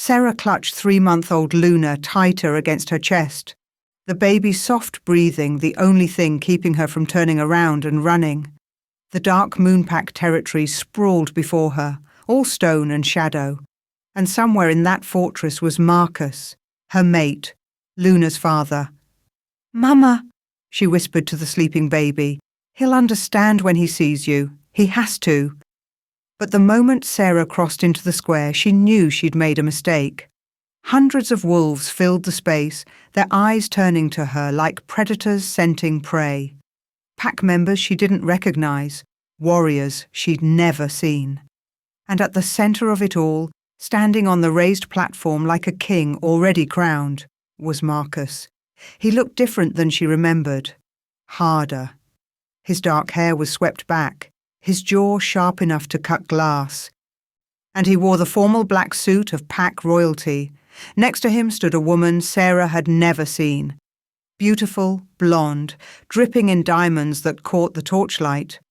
Sarah clutched 3-month-old Luna tighter against her chest, the baby's soft breathing the only thing keeping her from turning around and running. The dark moonpack territory sprawled before her, all stone and shadow, and somewhere in that fortress was Marcus, her mate, Luna's father. "Mama," she whispered to the sleeping baby, "he'll understand when he sees you. He has to." But the moment Sarah crossed into the square, she knew she'd made a mistake. Hundreds of wolves filled the space, their eyes turning to her like predators scenting prey. Pack members she didn't recognize, warriors she'd never seen. And at the center of it all, standing on the raised platform like a king already crowned, was Marcus. He looked different than she remembered. Harder. His dark hair was swept back, his jaw sharp enough to cut glass. And he wore the formal black suit of pack royalty. Next to him stood a woman Sarah had never seen. Beautiful, blonde, dripping in diamonds that caught the torchlight.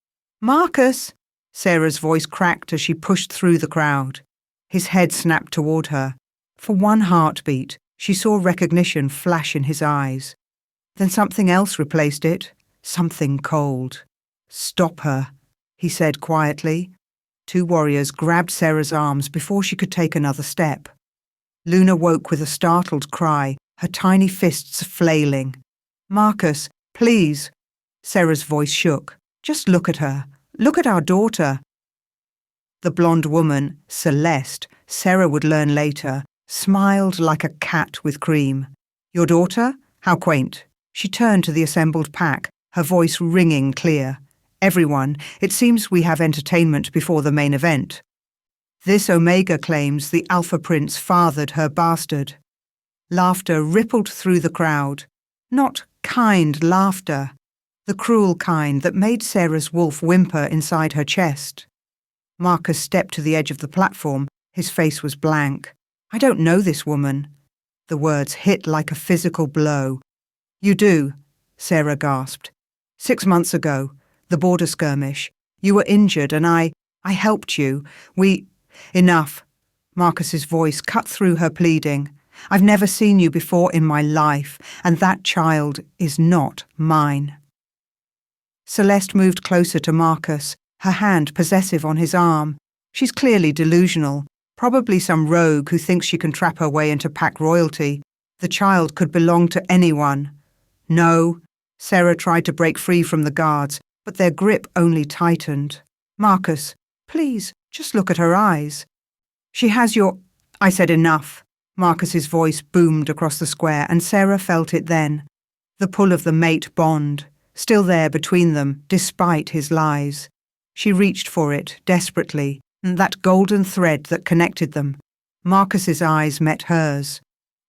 "Marcus!" Sarah's voice cracked as she pushed through the crowd. His head snapped toward her. For one heartbeat, she saw recognition flash in his eyes. Then something else replaced it, something cold. "Stop her," he said quietly. 2 warriors grabbed Sarah's arms before she could take another step. Luna woke with a startled cry, her tiny fists flailing. "Marcus, please." Sarah's voice shook. "Just look at her. Look at our daughter." The blonde woman, Celeste, Sarah would learn later, smiled like a cat with cream. "Your daughter? How quaint." She turned to the assembled pack, her voice ringing clear. "Everyone, it seems we have entertainment before the main event. This Omega claims the Alpha Prince fathered her bastard." Laughter rippled through the crowd. Not kind laughter, the cruel kind that made Sarah's wolf whimper inside her chest. Marcus stepped to the edge of the platform. His face was blank. "I don't know this woman." The words hit like a physical blow. "You do," Sarah gasped. "6 months ago, the border skirmish. You were injured and I helped you. Enough." Marcus's voice cut through her pleading. "I've never seen you before in my life, and that child is not mine." Celeste moved closer to Marcus, her hand possessive on his arm. She's clearly delusional, probably some rogue who thinks she can trap her way into pack royalty. The child could belong to anyone. "No." Sarah tried to break free from the guards, but their grip only tightened. "Marcus, please, just look at her eyes." "She has your—" I said enough. Marcus's voice boomed across the square, and Sarah felt it then. The pull of the mate bond, still there between them, despite his lies. She reached for it, desperately, and that golden thread that connected them. Marcus's eyes met hers.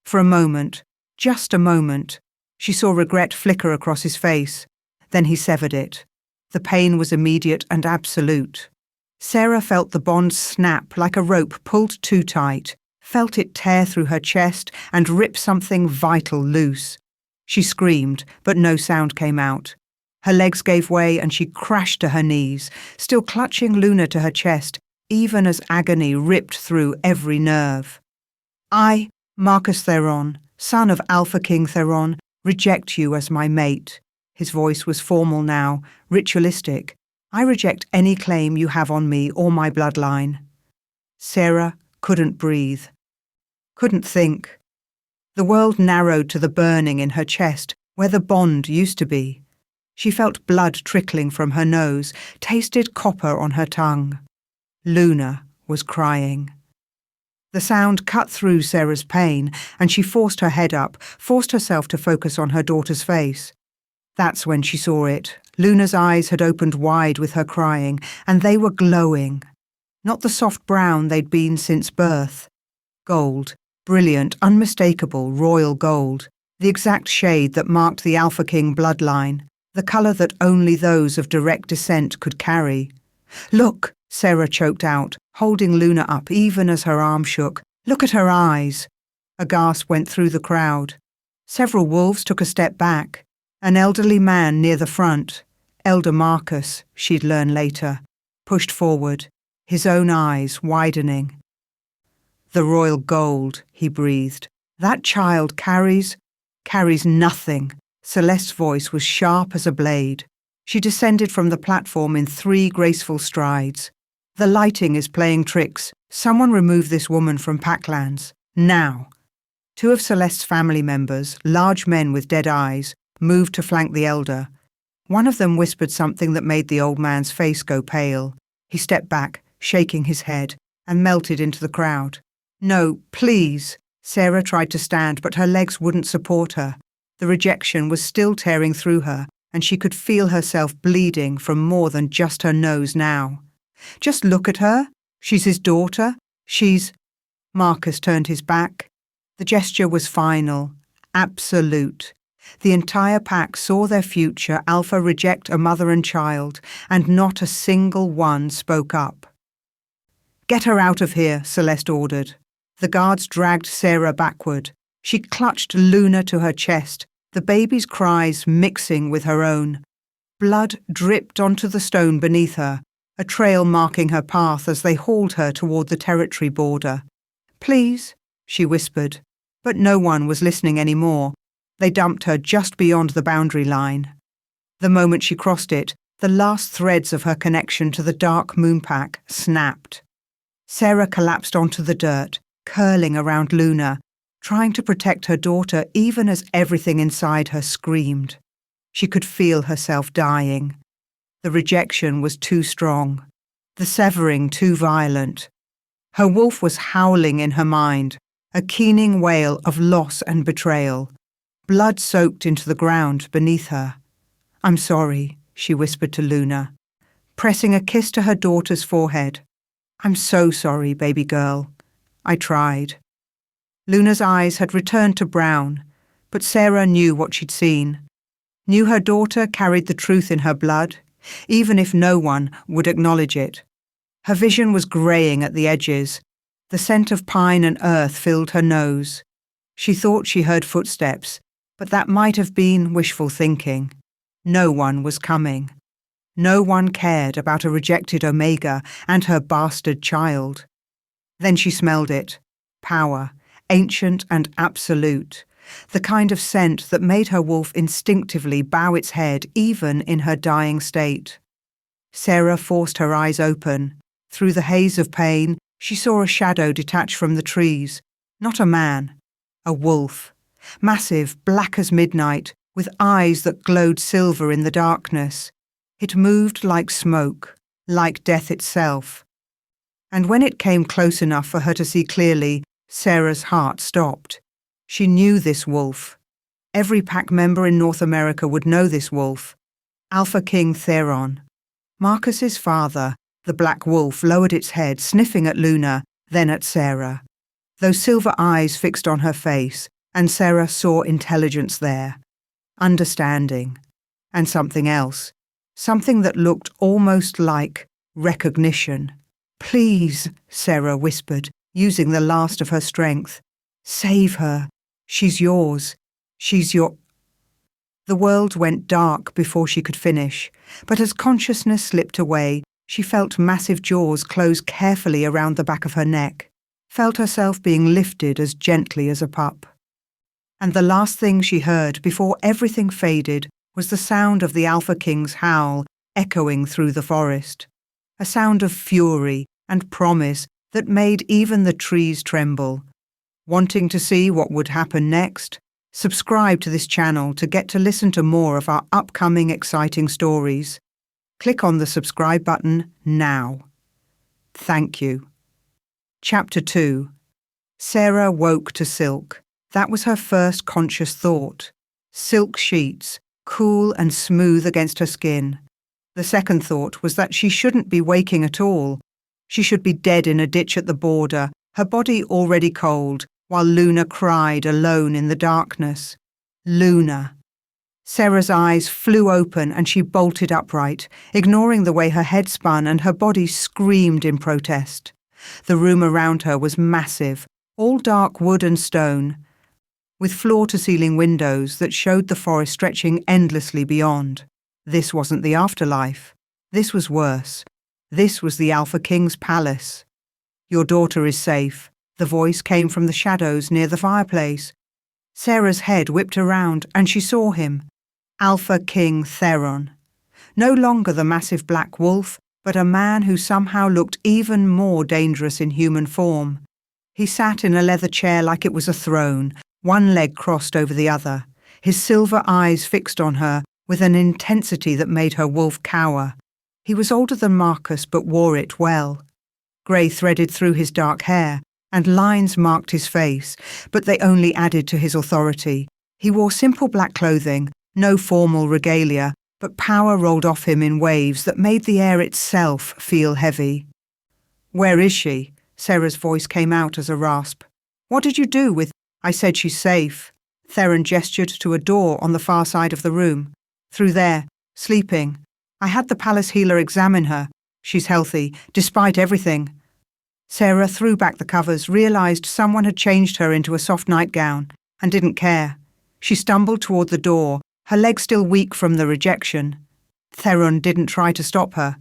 For a moment, just a moment, she saw regret flicker across his face. Then he severed it. The pain was immediate and absolute. Sarah felt the bond snap like a rope pulled too tight, felt it tear through her chest and rip something vital loose. She screamed, but no sound came out. Her legs gave way and she crashed to her knees, still clutching Luna to her chest, even as agony ripped through every nerve. "I, Marcus Theron, son of Alpha King Theron, reject you as my mate." His voice was formal now, ritualistic. "I reject any claim you have on me or my bloodline." Sarah couldn't breathe. Couldn't think. The world narrowed to the burning in her chest, where the bond used to be. She felt blood trickling from her nose, tasted copper on her tongue. Luna was crying. The sound cut through Sarah's pain, and she forced her head up, forced herself to focus on her daughter's face. That's when she saw it. Luna's eyes had opened wide with her crying, and they were glowing. Not the soft brown they'd been since birth. Gold, brilliant, unmistakable, royal gold, the exact shade that marked the Alpha King bloodline, the colour that only those of direct descent could carry. "Look," Sarah choked out, holding Luna up even as her arm shook. "Look at her eyes." A gasp went through the crowd. Several wolves took a step back. An elderly man near the front, Elder Marcus, she'd learn later, pushed forward, his own eyes widening. The royal gold, he breathed. That child carries nothing. Celeste's voice was sharp as a blade. She descended from the platform in 3 graceful strides. The lighting is playing tricks. Someone remove this woman from Packlands. Now. 2 of Celeste's family members, large men with dead eyes, moved to flank the elder. One of them whispered something that made the old man's face go pale. He stepped back, shaking his head, and melted into the crowd. No, please. Sarah tried to stand, but her legs wouldn't support her. The rejection was still tearing through her, and she could feel herself bleeding from more than just her nose now. Just look at her. She's his daughter. Marcus turned his back. The gesture was final, absolute. The entire pack saw their future Alpha reject a mother and child, and not a single one spoke up. Get her out of here, Celeste ordered. The guards dragged Sarah backward. She clutched Luna to her chest, the baby's cries mixing with her own. Blood dripped onto the stone beneath her, a trail marking her path as they hauled her toward the territory border. Please, she whispered, but no one was listening anymore. They dumped her just beyond the boundary line. The moment she crossed it, the last threads of her connection to the dark moonpack snapped. Sarah collapsed onto the dirt, curling around Luna, trying to protect her daughter even as everything inside her screamed. She could feel herself dying. The rejection was too strong, the severing too violent. Her wolf was howling in her mind, a keening wail of loss and betrayal. Blood soaked into the ground beneath her. I'm sorry, she whispered to Luna, pressing a kiss to her daughter's forehead. I'm so sorry, baby girl. I tried. Luna's eyes had returned to brown, but Sarah knew what she'd seen. Knew her daughter carried the truth in her blood, even if no one would acknowledge it. Her vision was greying at the edges. The scent of pine and earth filled her nose. She thought she heard footsteps, but that might have been wishful thinking. No one was coming. No one cared about a rejected Omega and her bastard child. Then she smelled it. Power, ancient and absolute. The kind of scent that made her wolf instinctively bow its head even in her dying state. Sarah forced her eyes open. Through the haze of pain, she saw a shadow detach from the trees. Not a man. A wolf. Massive, black as midnight, with eyes that glowed silver in the darkness. It moved like smoke, like death itself. And when it came close enough for her to see clearly, Sarah's heart stopped. She knew this wolf. Every pack member in North America would know this wolf. Alpha King Theron. Marcus's father, the black wolf, lowered its head, sniffing at Luna, then at Sarah. Those silver eyes fixed on her face, and Sarah saw intelligence there. Understanding. And something else. Something that looked almost like recognition. Please, Sarah whispered, using the last of her strength. Save her. She's yours. She's your... The world went dark before she could finish, but as consciousness slipped away, she felt massive jaws close carefully around the back of her neck, felt herself being lifted as gently as a pup. And the last thing she heard before everything faded was the sound of the Alpha King's howl echoing through the forest, a sound of fury and promise that made even the trees tremble. Wanting to see what would happen next? Subscribe to this channel to get to listen to more of our upcoming exciting stories. Click on the subscribe button now. Thank you. Chapter 2. Sarah woke to silk. That was her first conscious thought. Silk sheets, cool and smooth against her skin. The second thought was that she shouldn't be waking at all. She should be dead in a ditch at the border, her body already cold, while Luna cried alone in the darkness. Luna. Sarah's eyes flew open and she bolted upright, ignoring the way her head spun and her body screamed in protest. The room around her was massive, all dark wood and stone, with floor-to-ceiling windows that showed the forest stretching endlessly beyond. This wasn't the afterlife. This was worse. This was the Alpha King's palace. Your daughter is safe. The voice came from the shadows near the fireplace. Sarah's head whipped around and she saw him, Alpha King Theron. No longer the massive black wolf, but a man who somehow looked even more dangerous in human form. He sat in a leather chair like it was a throne, one leg crossed over the other, his silver eyes fixed on her with an intensity that made her wolf cower. He was older than Marcus but wore it well. Grey threaded through his dark hair, and lines marked his face, but they only added to his authority. He wore simple black clothing, no formal regalia, but power rolled off him in waves that made the air itself feel heavy. "Where is she?" Sarah's voice came out as a rasp. "What did you do with—" "I said she's safe." Theron gestured to a door on the far side of the room. "Through there, sleeping. I had the palace healer examine her. She's healthy, despite everything." Sarah threw back the covers, realized someone had changed her into a soft nightgown, and didn't care. She stumbled toward the door, her legs still weak from the rejection. Theron didn't try to stop her.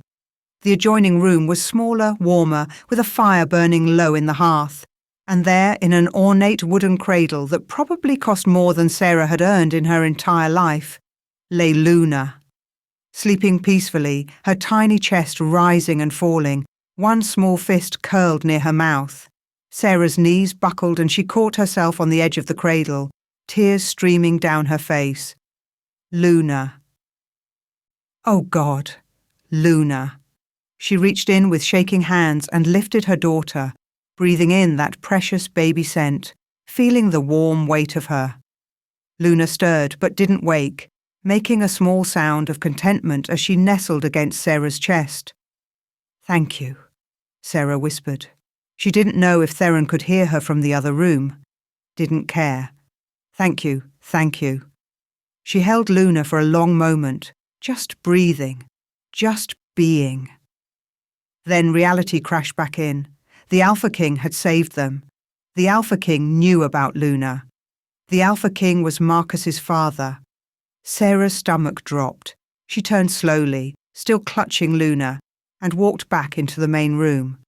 The adjoining room was smaller, warmer, with a fire burning low in the hearth. And there, in an ornate wooden cradle that probably cost more than Sarah had earned in her entire life, lay Luna. Sleeping peacefully, her tiny chest rising and falling, one small fist curled near her mouth. Sarah's knees buckled and she caught herself on the edge of the cradle, tears streaming down her face. Luna. Oh God, Luna. She reached in with shaking hands and lifted her daughter, breathing in that precious baby scent, feeling the warm weight of her. Luna stirred but didn't wake, making a small sound of contentment as she nestled against Sarah's chest. "Thank you," Sarah whispered. She didn't know if Theron could hear her from the other room. Didn't care. "Thank you, thank you." She held Luna for a long moment, just breathing, just being. Then reality crashed back in. The Alpha King had saved them. The Alpha King knew about Luna. The Alpha King was Marcus's father. Sarah's stomach dropped. She turned slowly, still clutching Luna, and walked back into the main room.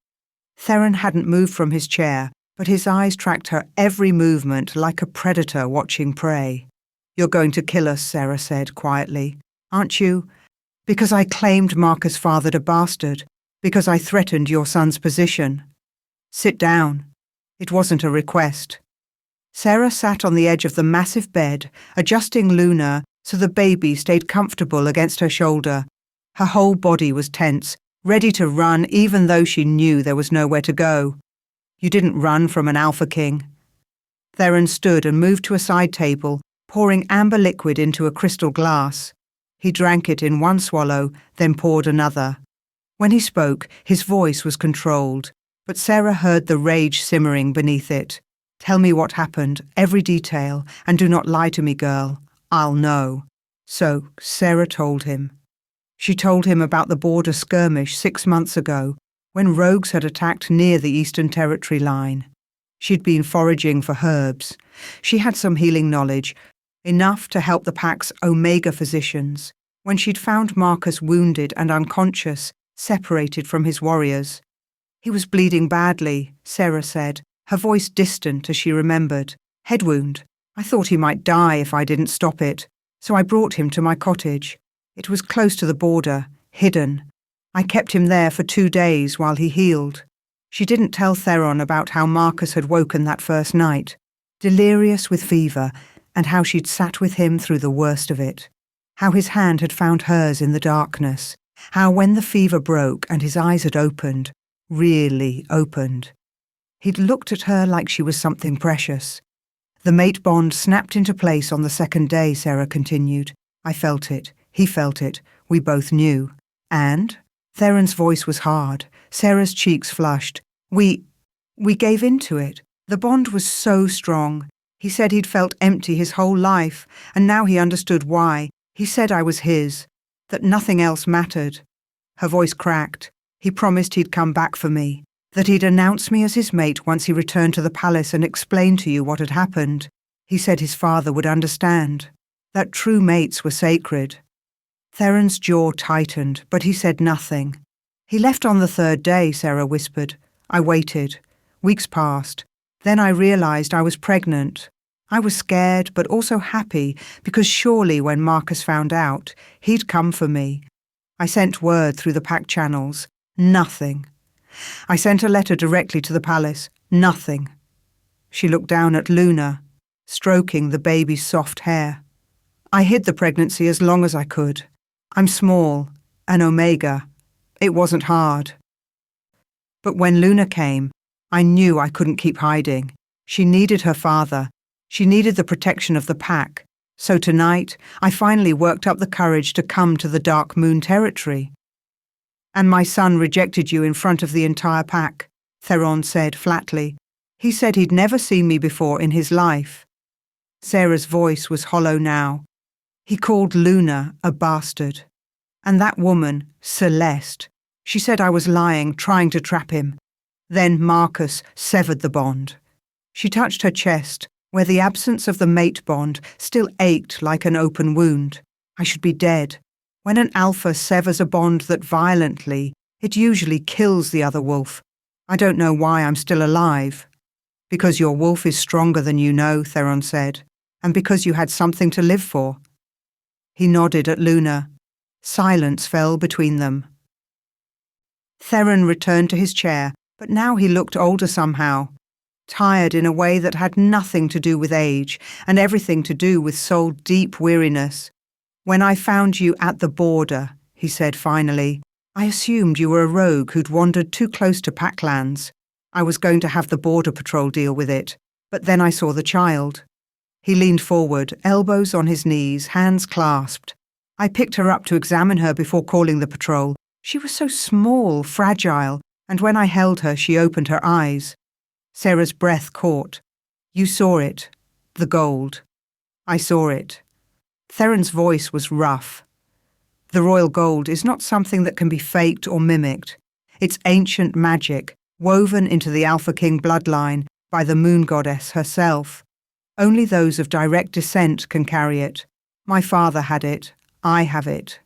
Theron hadn't moved from his chair, but his eyes tracked her every movement like a predator watching prey. "You're going to kill us," Sarah said quietly. "Aren't you? Because I claimed Marcus fathered a bastard. Because I threatened your son's position." "Sit down." It wasn't a request. Sarah sat on the edge of the massive bed, adjusting Luna so the baby stayed comfortable against her shoulder. Her whole body was tense, ready to run even though she knew there was nowhere to go. "You didn't run from an Alpha King." Theron stood and moved to a side table, pouring amber liquid into a crystal glass. He drank it in one swallow, then poured another. When he spoke, his voice was controlled, but Sarah heard the rage simmering beneath it. "Tell me what happened, every detail, and do not lie to me, girl. I'll know." So Sarah told him. She told him about the border skirmish 6 months ago, when rogues had attacked near the Eastern Territory line. She'd been foraging for herbs. She had some healing knowledge, enough to help the pack's Omega physicians, when she'd found Marcus wounded and unconscious, separated from his warriors. "He was bleeding badly," Sarah said, her voice distant as she remembered. "Head wound. I thought he might die if I didn't stop it, so I brought him to my cottage. It was close to the border, hidden. I kept him there for 2 days while he healed." She didn't tell Theron about how Marcus had woken that first night, delirious with fever, and how she'd sat with him through the worst of it. How his hand had found hers in the darkness. How when the fever broke and his eyes had opened, really opened, he'd looked at her like she was something precious. "The mate bond snapped into place on the second day," Sarah continued. "I felt it. He felt it. We both knew." "And?" Theron's voice was hard. Sarah's cheeks flushed. We gave in to it. The bond was so strong. He said he'd felt empty his whole life, and now he understood why. He said I was his, that nothing else mattered." Her voice cracked. "He promised he'd come back for me, that he'd announce me as his mate once he returned to the palace and explain to you what had happened. He said his father would understand, that true mates were sacred." Theron's jaw tightened, but he said nothing. "He left on the 3rd day," Sarah whispered. "I waited. Weeks passed. Then I realized I was pregnant. I was scared but also happy because surely when Marcus found out, he'd come for me. I sent word through the pack channels. Nothing. I sent a letter directly to the palace. Nothing. She looked down at Luna, stroking the baby's soft hair. I hid the pregnancy as long as I could. I'm small, an omega. It wasn't hard. But when Luna came, I knew I couldn't keep hiding. She needed her father. She needed the protection of the pack. So tonight, I finally worked up the courage to come to the Dark Moon territory. And my son rejected you in front of the entire pack, Theron said flatly. He said he'd never seen me before in his life. Sarah's voice was hollow now. He called Luna a bastard. And that woman, Celeste, she said I was lying, trying to trap him. Then Marcus severed the bond. She touched her chest, where the absence of the mate bond still ached like an open wound. I should be dead. When an alpha severs a bond that violently, it usually kills the other wolf. I don't know why I'm still alive. Because your wolf is stronger than you know, Theron said, and because you had something to live for. He nodded at Luna. Silence fell between them. Theron returned to his chair, but now he looked older somehow, tired in a way that had nothing to do with age and everything to do with soul-deep weariness. When I found you at the border, he said finally, I assumed you were a rogue who'd wandered too close to Packlands. I was going to have the border patrol deal with it, but then I saw the child. He leaned forward, elbows on his knees, hands clasped. I picked her up to examine her before calling the patrol. She was so small, fragile, and when I held her, she opened her eyes. Sarah's breath caught. You saw it. The gold. I saw it. Theron's voice was rough. The royal gold is not something that can be faked or mimicked. It's ancient magic, woven into the Alpha King bloodline by the moon goddess herself. Only those of direct descent can carry it. My father had it. I have it.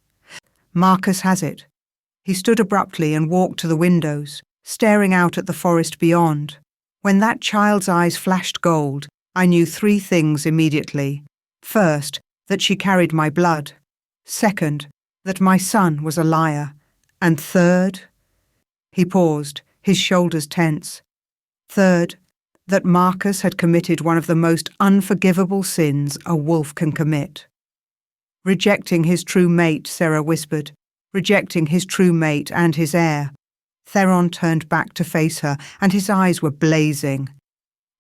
Marcus has it. He stood abruptly and walked to the windows, staring out at the forest beyond. When that child's eyes flashed gold, I knew 3 things immediately. First, that she carried my blood. Second, that my son was a liar. And third... He paused, his shoulders tense. Third, that Marcus had committed one of the most unforgivable sins a wolf can commit. Rejecting his true mate, Sarah whispered. Rejecting his true mate and his heir. Theron turned back to face her, and his eyes were blazing.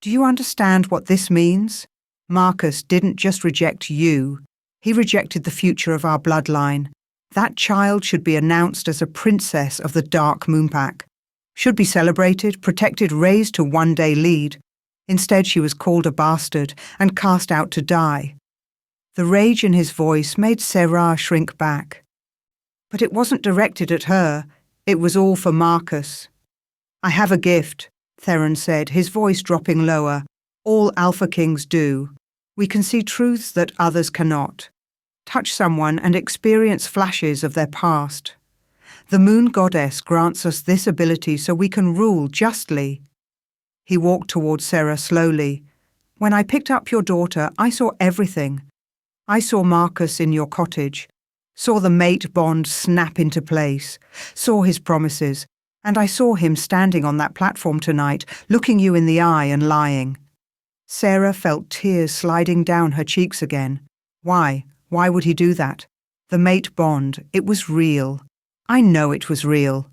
Do you understand what this means? Marcus didn't just reject you. He rejected the future of our bloodline. That child should be announced as a princess of the Dark Moonpack. Should be celebrated, protected, raised to one-day lead. Instead, she was called a bastard and cast out to die. The rage in his voice made Sarah shrink back. But it wasn't directed at her. It was all for Marcus. I have a gift, Theron said, his voice dropping lower. All Alpha Kings do. We can see truths that others cannot. Touch someone and experience flashes of their past. The moon goddess grants us this ability so we can rule justly. He walked towards Sarah slowly. When I picked up your daughter, I saw everything. I saw Marcus in your cottage, saw the mate bond snap into place, saw his promises, and I saw him standing on that platform tonight, looking you in the eye and lying. Sarah felt tears sliding down her cheeks again. Why? Why would he do that? The mate bond, it was real. I know it was real.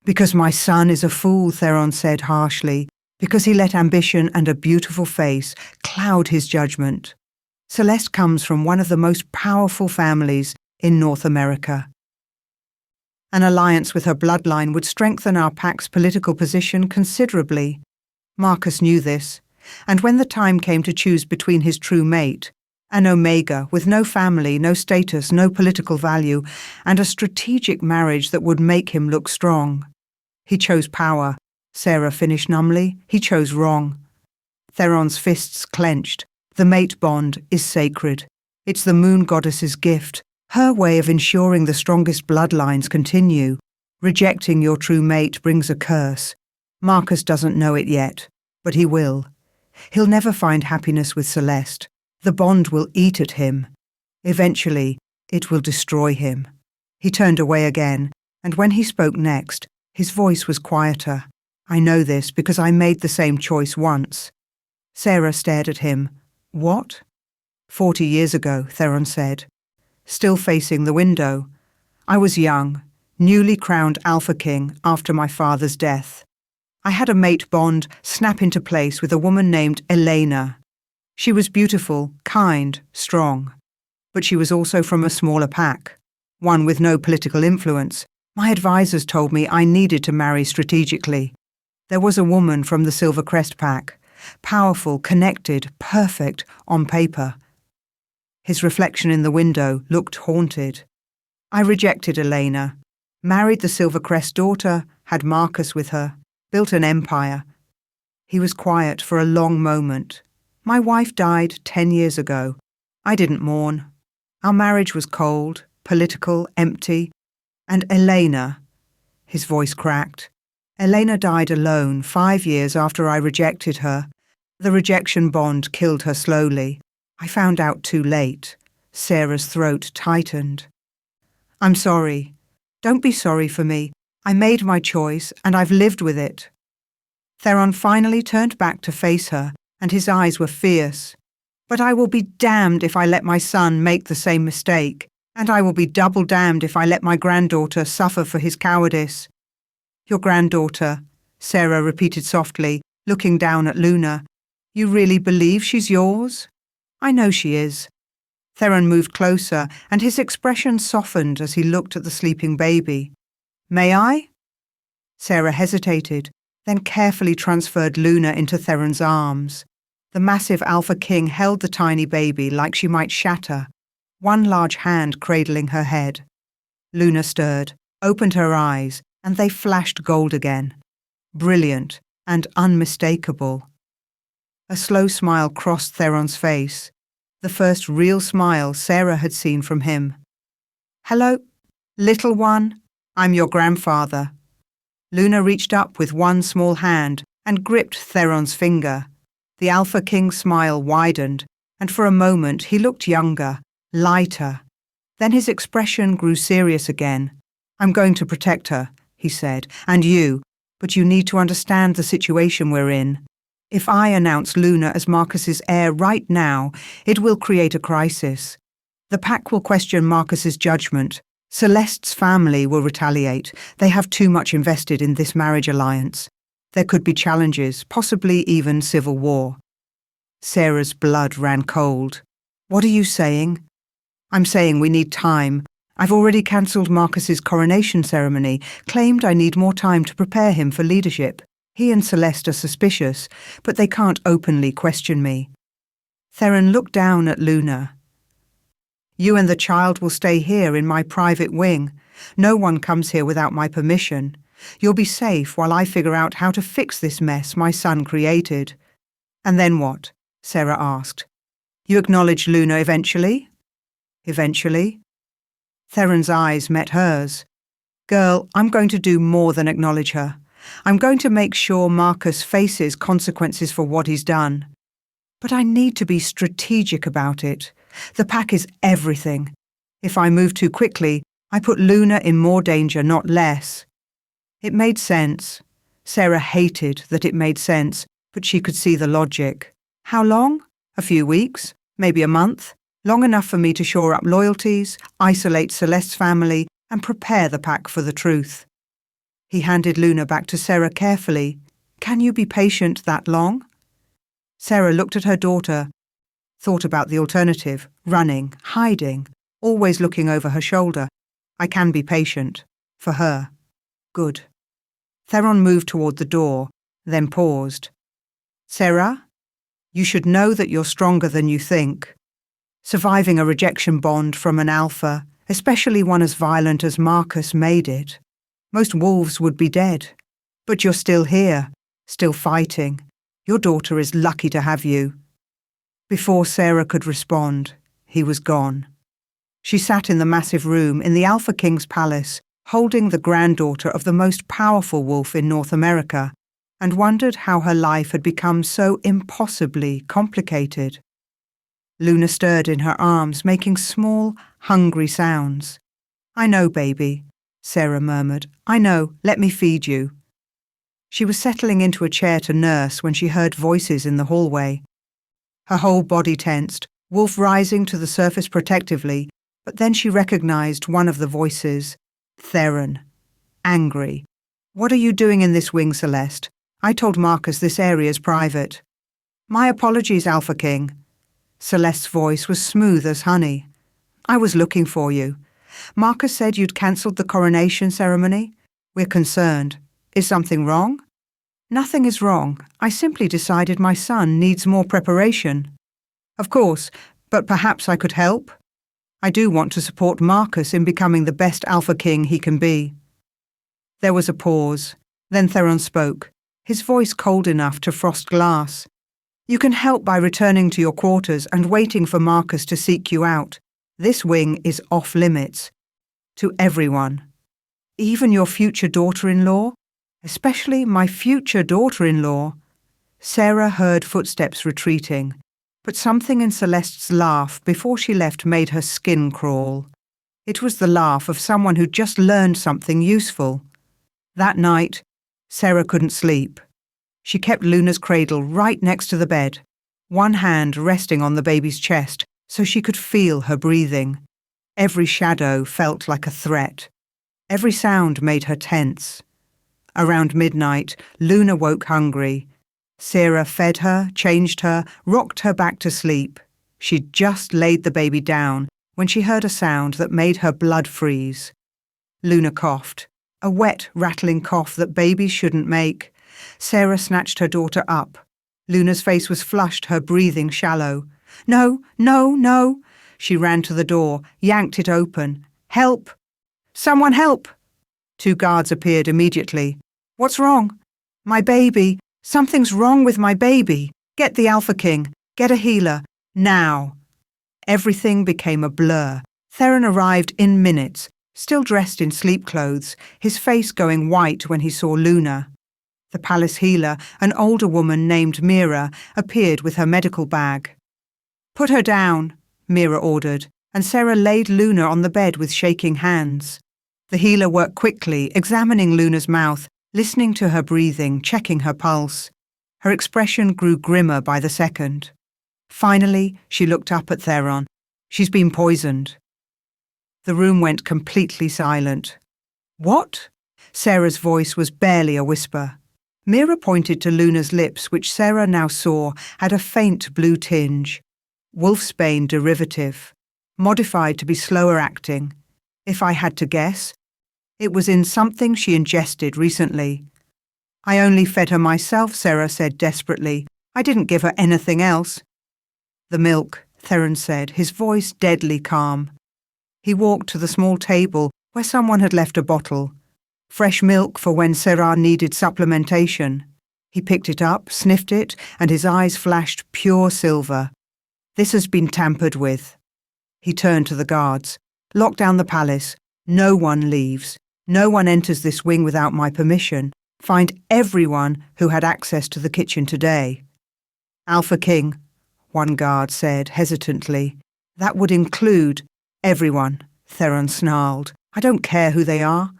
Because my son is a fool, Theron said harshly, because he let ambition and a beautiful face cloud his judgment. Celeste comes from one of the most powerful families in North America. An alliance with her bloodline would strengthen our pack's political position considerably. Marcus knew this, and when the time came to choose between his true mate, an omega with no family, no status, no political value, and a strategic marriage that would make him look strong, he chose power. Sarah finished numbly. He chose wrong. Theron's fists clenched. The mate bond is sacred. It's the moon goddess's gift, her way of ensuring the strongest bloodlines continue. Rejecting your true mate brings a curse. Marcus doesn't know it yet, but he will. He'll never find happiness with Celeste. The bond will eat at him. Eventually, it will destroy him. He turned away again, and when he spoke next, his voice was quieter. I know this because I made the same choice once. Sarah stared at him. What? 40 years ago, Theron said, still facing the window. I was young, newly crowned Alpha King after my father's death. I had a mate bond snap into place with a woman named Elena. She was beautiful, kind, strong. But she was also from a smaller pack, one with no political influence. My advisors told me I needed to marry strategically. There was a woman from the Silver Crest pack, powerful, connected, perfect on paper. His reflection in the window looked haunted. I rejected Elena, married the Silver Crest daughter, had Marcus with her, built an empire. He was quiet for a long moment. My wife died 10 years ago. I didn't mourn. Our marriage was cold, political, empty. And Elena, his voice cracked. Elena died alone 5 years after I rejected her. The rejection bond killed her slowly. I found out too late. Sarah's throat tightened. I'm sorry. Don't be sorry for me. I made my choice, and I've lived with it. Theron finally turned back to face her, and his eyes were fierce. But I will be damned if I let my son make the same mistake, and I will be double damned if I let my granddaughter suffer for his cowardice. Your granddaughter, Sarah repeated softly, looking down at Luna. You really believe she's yours? I know she is. Theron moved closer, and his expression softened as he looked at the sleeping baby. May I? Sarah hesitated, then carefully transferred Luna into Theron's arms. The massive Alpha King held the tiny baby like she might shatter, one large hand cradling her head. Luna stirred, opened her eyes, and they flashed gold again. Brilliant and unmistakable. A slow smile crossed Theron's face, the first real smile Sarah had seen from him. Hello, little one. I'm your grandfather. Luna reached up with one small hand and gripped Theron's finger. The Alpha King's smile widened, and for a moment he looked younger, lighter. Then his expression grew serious again. I'm going to protect her, he said, and you, but you need to understand the situation we're in. If I announce Luna as Marcus's heir right now, it will create a crisis. The pack will question Marcus's judgment. Celeste's family will retaliate. They have too much invested in this marriage alliance. There could be challenges, possibly even civil war. Sarah's blood ran cold. What are you saying? I'm saying we need time. I've already cancelled Marcus's coronation ceremony, claimed I need more time to prepare him for leadership. He and Celeste are suspicious, but they can't openly question me. Theron looked down at Luna. You and the child will stay here in my private wing. No one comes here without my permission. You'll be safe while I figure out how to fix this mess my son created. And then what? Sarah asked. You acknowledge Luna eventually? Eventually? Theron's eyes met hers. Girl, I'm going to do more than acknowledge her. I'm going to make sure Marcus faces consequences for what he's done. But I need to be strategic about it. The pack is everything. If I move too quickly, I put Luna in more danger, not less. It made sense. Sarah hated that it made sense, but she could see the logic. How long? A few weeks? Maybe a month? Long enough for me to shore up loyalties, isolate Celeste's family, and prepare the pack for the truth. He handed Luna back to Sarah carefully. Can you be patient that long? Sarah looked at her daughter, thought about the alternative, running, hiding, always looking over her shoulder. I can be patient. For her. Good. Theron moved toward the door, then paused. Sarah, you should know that you're stronger than you think. Surviving a rejection bond from an alpha, especially one as violent as Marcus, made it. Most wolves would be dead. But you're still here, still fighting. Your daughter is lucky to have you. Before Sarah could respond, he was gone. She sat in the massive room in the Alpha King's palace, holding the granddaughter of the most powerful wolf in North America, and wondered how her life had become so impossibly complicated. Luna stirred in her arms, making small, hungry sounds. "I know, baby," Sarah murmured. "I know, let me feed you." She was settling into a chair to nurse when she heard voices in the hallway. Her whole body tensed, Wolf rising to the surface protectively, but then she recognized one of the voices. Theron. Angry. "What are you doing in this wing, Celeste? I told Marcus this area's private." "My apologies, Alpha King." Celeste's voice was smooth as honey. "I was looking for you. Marcus said you'd cancelled the coronation ceremony. We're concerned. Is something wrong?" "Nothing is wrong. I simply decided my son needs more preparation." "Of course, but perhaps I could help. I do want to support Marcus in becoming the best Alpha King he can be." There was a pause. Then Theron spoke, his voice cold enough to frost glass. "You can help by returning to your quarters and waiting for Marcus to seek you out. This wing is off limits. To everyone. Even your future daughter-in-law? Especially my future daughter-in-law." Sarah heard footsteps retreating, but something in Celeste's laugh before she left made her skin crawl. It was the laugh of someone who'd just learned something useful. That night, Sarah couldn't sleep. She kept Luna's cradle right next to the bed, one hand resting on the baby's chest so she could feel her breathing. Every shadow felt like a threat. Every sound made her tense. Around midnight, Luna woke hungry. Sarah fed her, changed her, rocked her back to sleep. She'd just laid the baby down when she heard a sound that made her blood freeze. Luna coughed, a wet, rattling cough that babies shouldn't make. Sarah snatched her daughter up. Luna's face was flushed, her breathing shallow. "No, no, no!" She ran to the door, yanked it open. "Help! Someone help!" 2 guards appeared immediately. "What's wrong?" "My baby! Something's wrong with my baby! Get the Alpha King! Get a healer! Now!" Everything became a blur. Theron arrived in minutes, still dressed in sleep clothes, his face going white when he saw Luna. The palace healer, an older woman named Mira, appeared with her medical bag. "Put her down," Mira ordered, and Sarah laid Luna on the bed with shaking hands. The healer worked quickly, examining Luna's mouth, listening to her breathing, checking her pulse. Her expression grew grimmer by the second. Finally, she looked up at Theron. "She's been poisoned." The room went completely silent. "What?" Sarah's voice was barely a whisper. Mira pointed to Luna's lips, which Sarah now saw had a faint blue tinge. Wolfsbane derivative, modified to be slower acting. If I had to guess, it was in something she ingested recently. "I only fed her myself," Sarah said desperately. "I didn't give her anything else." "The milk," Theron said, his voice deadly calm. He walked to the small table where someone had left a bottle. Fresh milk for when Sarah needed supplementation. He picked it up, sniffed it, and his eyes flashed pure silver. "This has been tampered with." He turned to the guards. "Lock down the palace. No one leaves. No one enters this wing without my permission. Find everyone who had access to the kitchen today." "Alpha King," one guard said hesitantly. "That would include everyone," Theron snarled. "I don't care who they are."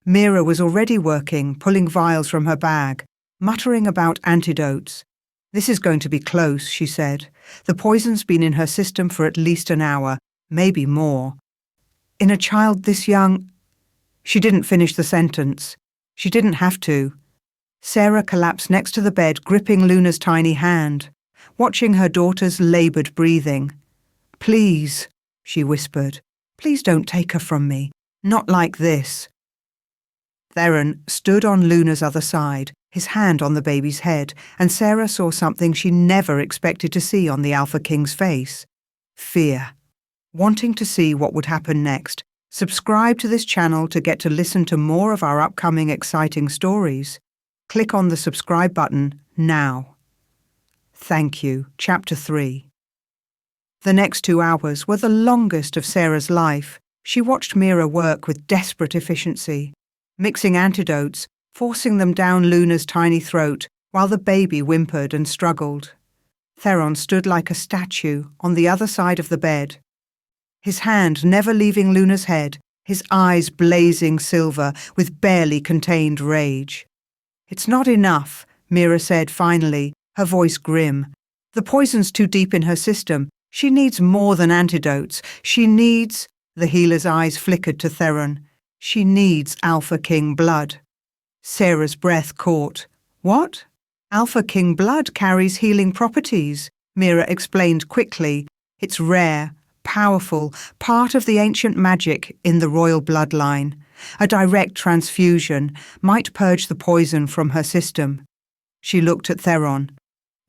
Mira was already working, pulling vials from her bag, muttering about antidotes. "This is going to be close," she said. "The poison's been in her system for at least an hour, maybe more. In a child this young—" She didn't finish the sentence. She didn't have to. Sarah collapsed next to the bed, gripping Luna's tiny hand, watching her daughter's laboured breathing. "Please," she whispered, "please don't take her from me. Not like this." Theron stood on Luna's other side, his hand on the baby's head, and Sarah saw something she never expected to see on the Alpha King's face. Fear. Wanting to see what would happen next, subscribe to this channel to get to listen to more of our upcoming exciting stories. Click on the subscribe button now. Thank you. Chapter 3. The next 2 hours were the longest of Sarah's life. She watched Mira work with desperate efficiency, mixing antidotes, forcing them down Luna's tiny throat while the baby whimpered and struggled. Theron stood like a statue on the other side of the bed, his hand never leaving Luna's head, his eyes blazing silver with barely contained rage. "It's not enough," Mira said finally, her voice grim. "The poison's too deep in her system. She needs more than antidotes. She needs—" The healer's eyes flickered to Theron. "She needs Alpha King blood." Sarah's breath caught. "What?" "Alpha King blood carries healing properties," Mira explained quickly. "It's rare, powerful, part of the ancient magic in the royal bloodline. A direct transfusion might purge the poison from her system." She looked at Theron.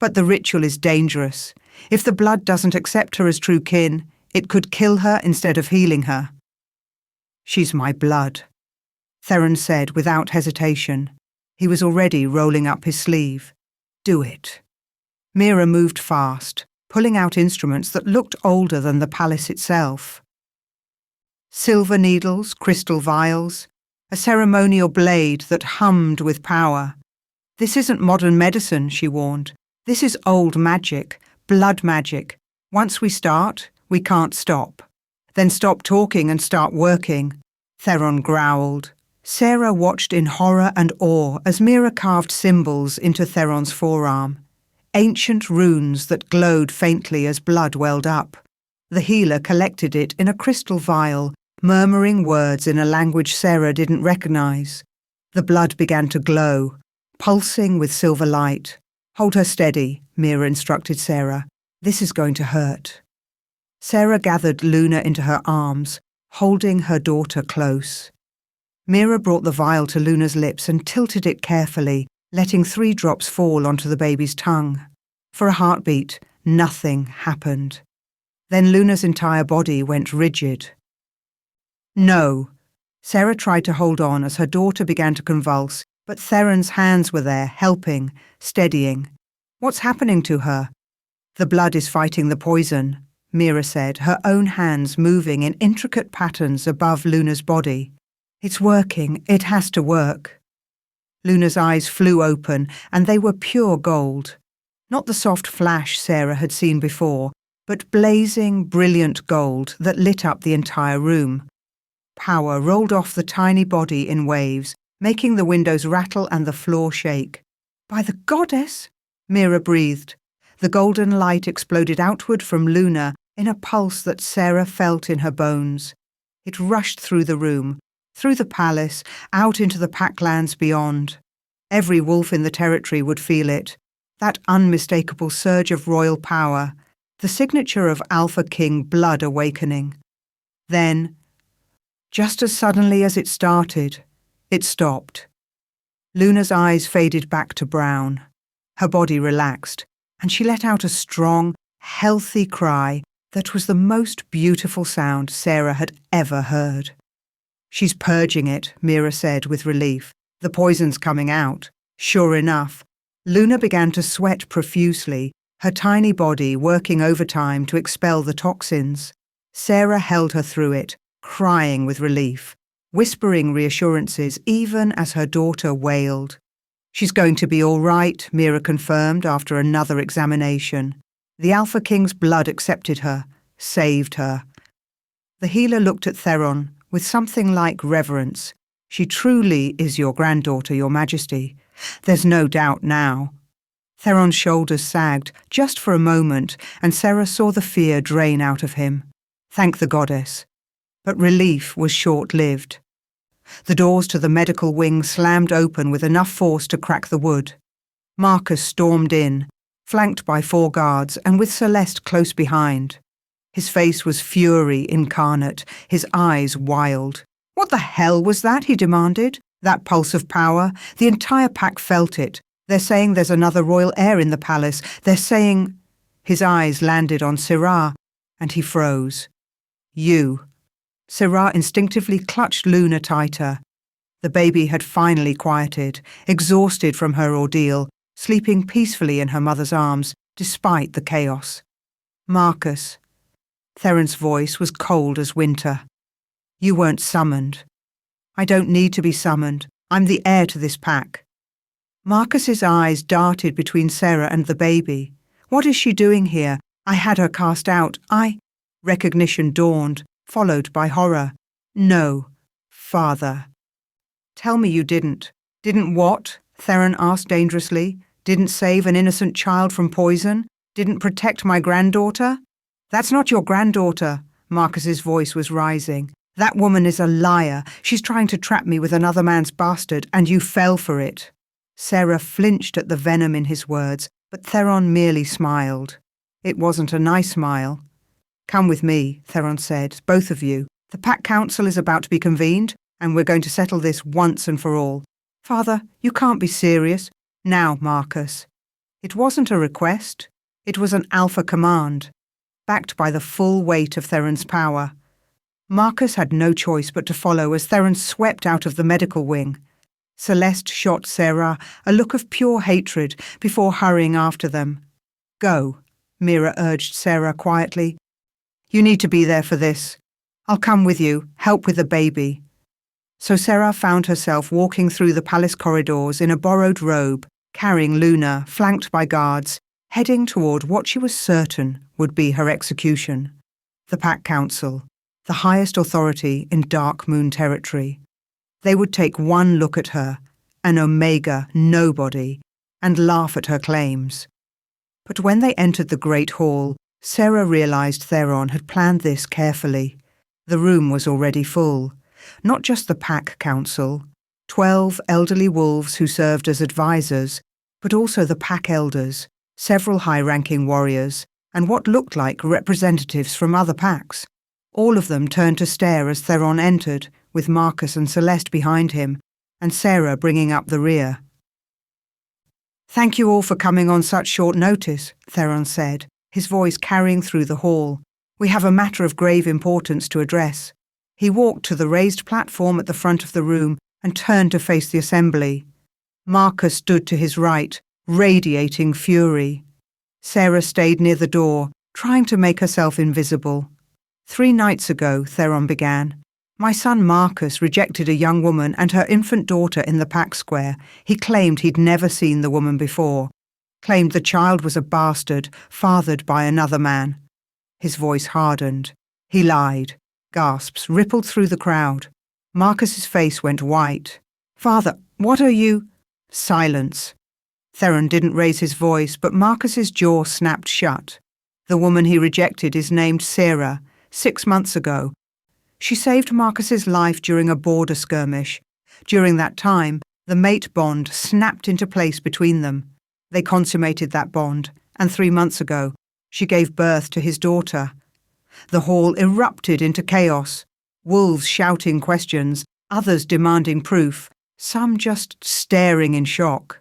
"But the ritual is dangerous. If the blood doesn't accept her as true kin, it could kill her instead of healing her." "She's my blood," Theron said without hesitation. He was already rolling up his sleeve. "Do it." Mira moved fast, pulling out instruments that looked older than the palace itself. Silver needles, crystal vials, a ceremonial blade that hummed with power. "This isn't modern medicine," she warned. "This is old magic, blood magic. Once we start, we can't stop." "Then stop talking and start working," Theron growled. Sarah watched in horror and awe as Mira carved symbols into Theron's forearm. Ancient runes that glowed faintly as blood welled up. The healer collected it in a crystal vial, murmuring words in a language Sarah didn't recognize. The blood began to glow, pulsing with silver light. "Hold her steady," Mira instructed Sarah. "This is going to hurt." Sarah gathered Luna into her arms, holding her daughter close. Mira brought the vial to Luna's lips and tilted it carefully, letting 3 drops fall onto the baby's tongue. For a heartbeat, nothing happened. Then Luna's entire body went rigid. "No." Sarah tried to hold on as her daughter began to convulse, but Theron's hands were there, helping, steadying. "What's happening to her?" "The blood is fighting the poison," Mira said, her own hands moving in intricate patterns above Luna's body. "It's working. It has to work." Luna's eyes flew open, and they were pure gold. Not the soft flash Sarah had seen before, but blazing, brilliant gold that lit up the entire room. Power rolled off the tiny body in waves, making the windows rattle and the floor shake. "By the goddess!" Mira breathed. The golden light exploded outward from Luna in a pulse that Sarah felt in her bones. It rushed through the room, through the palace, out into the packlands beyond. Every wolf in the territory would feel it, that unmistakable surge of royal power, the signature of Alpha King blood awakening. Then, just as suddenly as it started, it stopped. Luna's eyes faded back to brown. Her body relaxed, and she let out a strong, healthy cry that was the most beautiful sound Sarah had ever heard. "She's purging it," Mira said with relief. "The poison's coming out." Sure enough, Luna began to sweat profusely, her tiny body working overtime to expel the toxins. Sarah held her through it, crying with relief, whispering reassurances even as her daughter wailed. "She's going to be all right," Mira confirmed after another examination. "The Alpha King's blood accepted her, saved her." The healer looked at Theron with something like reverence. "She truly is your granddaughter, Your Majesty. There's no doubt now." Theron's shoulders sagged just for a moment, and Sarah saw the fear drain out of him. Thank the goddess. But relief was short-lived. The doors to the medical wing slammed open with enough force to crack the wood. Marcus stormed in, flanked by 4 guards and with Celeste close behind. His face was fury incarnate, his eyes wild. "What the hell was that?" he demanded. "That pulse of power? The entire pack felt it. They're saying there's another royal heir in the palace. They're saying—" His eyes landed on Syrah, and he froze. "You." Syrah instinctively clutched Luna tighter. The baby had finally quieted, exhausted from her ordeal, sleeping peacefully in her mother's arms, despite the chaos. "Marcus." Theron's voice was cold as winter. "You weren't summoned." "I don't need to be summoned. I'm the heir to this pack. Marcus's eyes darted between Sarah and the baby. What is she doing here? I had her cast out. Recognition dawned, followed by horror. No, Father. Tell me you didn't. Didn't what? Theron asked dangerously. Didn't save an innocent child from poison? Didn't protect my granddaughter? That's not your granddaughter. Marcus's voice was rising. That woman is a liar. She's trying to trap me with another man's bastard, and you fell for it. Sarah flinched at the venom in his words, but Theron merely smiled. It wasn't a nice smile. Come with me, Theron said, both of you. The Pack Council is about to be convened, and we're going to settle this once and for all. Father, you can't be serious. Now, Marcus. It wasn't a request. It was an alpha command, backed by the full weight of Theron's power. Marcus had no choice but to follow as Theron swept out of the medical wing. Celeste shot Sarah a look of pure hatred before hurrying after them. Go, Mira urged Sarah quietly. You need to be there for this. I'll come with you, help with the baby. So Sarah found herself walking through the palace corridors in a borrowed robe, carrying Luna, flanked by guards, heading toward what she was certain would be her execution. The Pack Council, the highest authority in Dark Moon territory. They would take one look at her, an Omega nobody, and laugh at her claims. But when they entered the Great Hall, Sarah realized Theron had planned this carefully. The room was already full. Not just the Pack Council, 12 elderly wolves who served as advisors, but also the Pack Elders, several high-ranking warriors, and what looked like representatives from other packs. All of them turned to stare as Theron entered, with Marcus and Celeste behind him, and Sarah bringing up the rear. Thank you all for coming on such short notice, Theron said, his voice carrying through the hall. We have a matter of grave importance to address. He walked to the raised platform at the front of the room and turned to face the assembly. Marcus stood to his right, radiating fury. Sarah stayed near the door, trying to make herself invisible. 3 nights ago, Theron began, my son Marcus rejected a young woman and her infant daughter in the Pack Square. He claimed he'd never seen the woman before, claimed the child was a bastard, fathered by another man. His voice hardened. He lied. Gasps rippled through the crowd. Marcus's face went white. Father, what are you? Silence. Theron didn't raise his voice, but Marcus's jaw snapped shut. The woman he rejected is named Sarah, 6 months ago. She saved Marcus's life during a border skirmish. During that time, the mate bond snapped into place between them. They consummated that bond, and 3 months ago, she gave birth to his daughter. The hall erupted into chaos, wolves shouting questions, others demanding proof, some just staring in shock.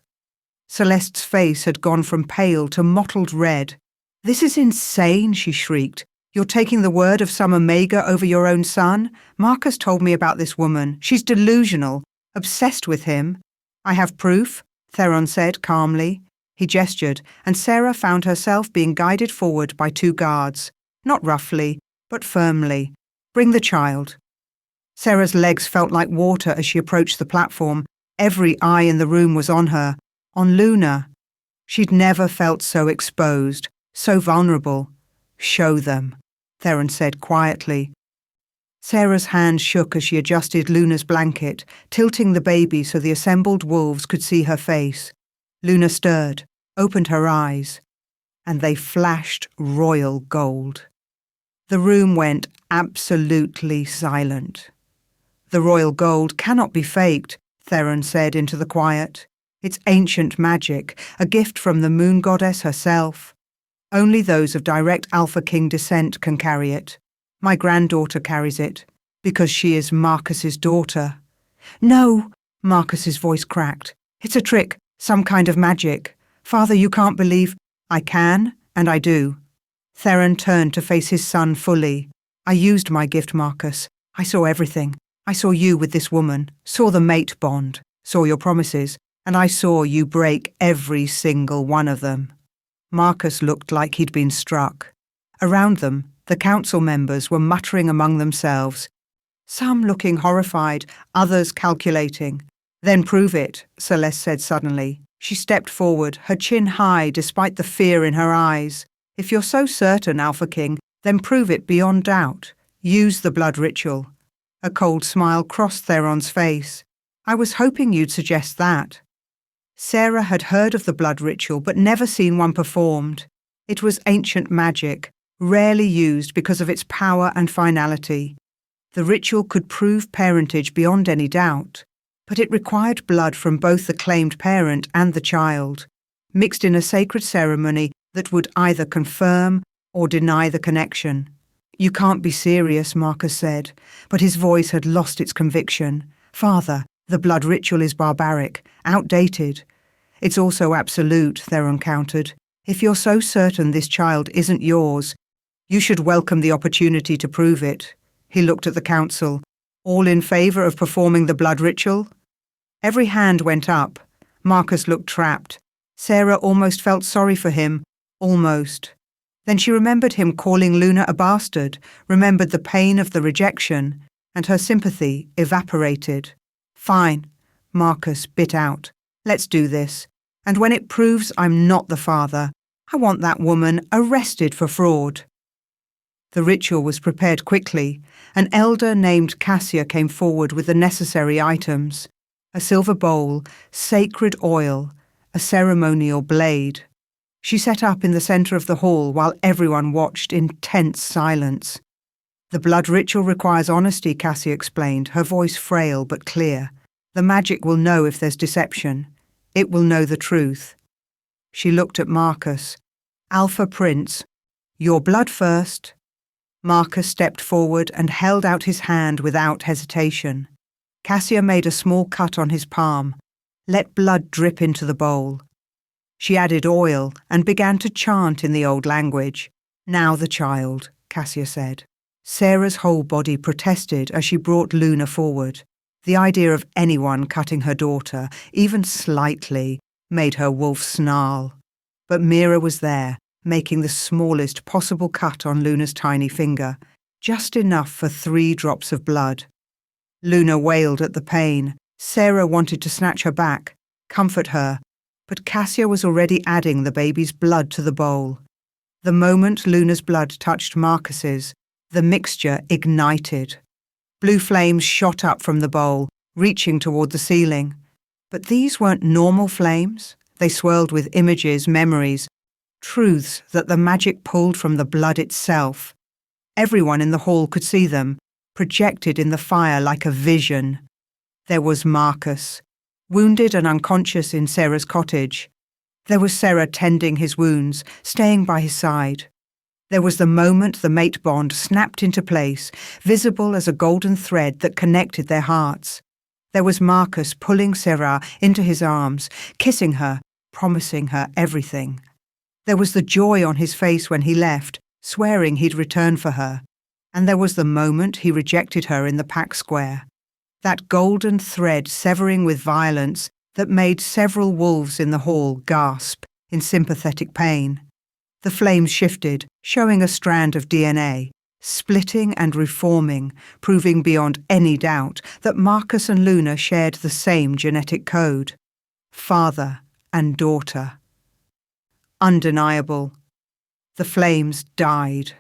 Celeste's face had gone from pale to mottled red. This is insane, she shrieked. You're taking the word of some Omega over your own son? Marcus told me about this woman. She's delusional, obsessed with him. I have proof, Theron said calmly. He gestured, and Sarah found herself being guided forward by 2 guards. Not roughly, but firmly. Bring the child. Sarah's legs felt like water as she approached the platform. Every eye in the room was on her, on Luna. She'd never felt so exposed, so vulnerable. Show them, Theron said quietly. Sarah's hand shook as she adjusted Luna's blanket, tilting the baby so the assembled wolves could see her face. Luna stirred, opened her eyes, and they flashed royal gold. The room went absolutely silent. The royal gold cannot be faked, Theron said into the quiet. It's ancient magic, a gift from the moon goddess herself. Only those of direct Alpha King descent can carry it. My granddaughter carries it, because she is Marcus's daughter. No, Marcus's voice cracked. It's a trick, some kind of magic. Father, you can't believe. I can, and I do. Theron turned to face his son fully. I used my gift, Marcus. I saw everything. I saw you with this woman, saw the mate bond, saw your promises, and I saw you break every single one of them. Marcus looked like he'd been struck. Around them, the council members were muttering among themselves, some looking horrified, others calculating. Then prove it, Celeste said suddenly. She stepped forward, her chin high despite the fear in her eyes. If you're so certain, Alpha King, then prove it beyond doubt. Use the blood ritual. A cold smile crossed Theron's face. I was hoping you'd suggest that. Sarah had heard of the blood ritual but never seen one performed. It was ancient magic, rarely used because of its power and finality. The ritual could prove parentage beyond any doubt, but it required blood from both the claimed parent and the child, mixed in a sacred ceremony that would either confirm or deny the connection. You can't be serious, Marcus said, but his voice had lost its conviction. Father, the blood ritual is barbaric, outdated. It's also absolute, Theron countered. If you're so certain this child isn't yours, you should welcome the opportunity to prove it. He looked at the council. All in favour of performing the blood ritual? Every hand went up. Marcus looked trapped. Sarah almost felt sorry for him. Almost. Then she remembered him calling Luna a bastard, remembered the pain of the rejection, and her sympathy evaporated. Fine, Marcus bit out. Let's do this. And when it proves I'm not the father, I want that woman arrested for fraud. The ritual was prepared quickly. An elder named Cassia came forward with the necessary items. A silver bowl, sacred oil, a ceremonial blade. She set up in the centre of the hall while everyone watched in tense silence. The blood ritual requires honesty, Cassie explained, her voice frail but clear. The magic will know if there's deception. It will know the truth. She looked at Marcus. Alpha Prince, your blood first. Marcus stepped forward and held out his hand without hesitation. Cassia made a small cut on his palm. Let blood drip into the bowl. She added oil and began to chant in the old language. Now the child, Cassia said. Sarah's whole body protested as she brought Luna forward. The idea of anyone cutting her daughter, even slightly, made her wolf snarl. But Mira was there, making the smallest possible cut on Luna's tiny finger, just enough for 3 drops of blood. Luna wailed at the pain. Sarah wanted to snatch her back, comfort her, but Cassia was already adding the baby's blood to the bowl. The moment Luna's blood touched Marcus's, the mixture ignited. Blue flames shot up from the bowl, reaching toward the ceiling. But these weren't normal flames. They swirled with images, memories, truths that the magic pulled from the blood itself. Everyone in the hall could see them, projected in the fire like a vision. There was Marcus, wounded and unconscious in Sarah's cottage. There was Sarah tending his wounds, staying by his side. There was the moment the mate bond snapped into place, visible as a golden thread that connected their hearts. There was Marcus pulling Sarah into his arms, kissing her, promising her everything. There was the joy on his face when he left, swearing he'd return for her. And there was the moment he rejected her in the pack square. That golden thread severing with violence that made several wolves in the hall gasp in sympathetic pain. The flames shifted, showing a strand of DNA, splitting and reforming, proving beyond any doubt that Marcus and Luna shared the same genetic code. Father and daughter. Undeniable. The flames died.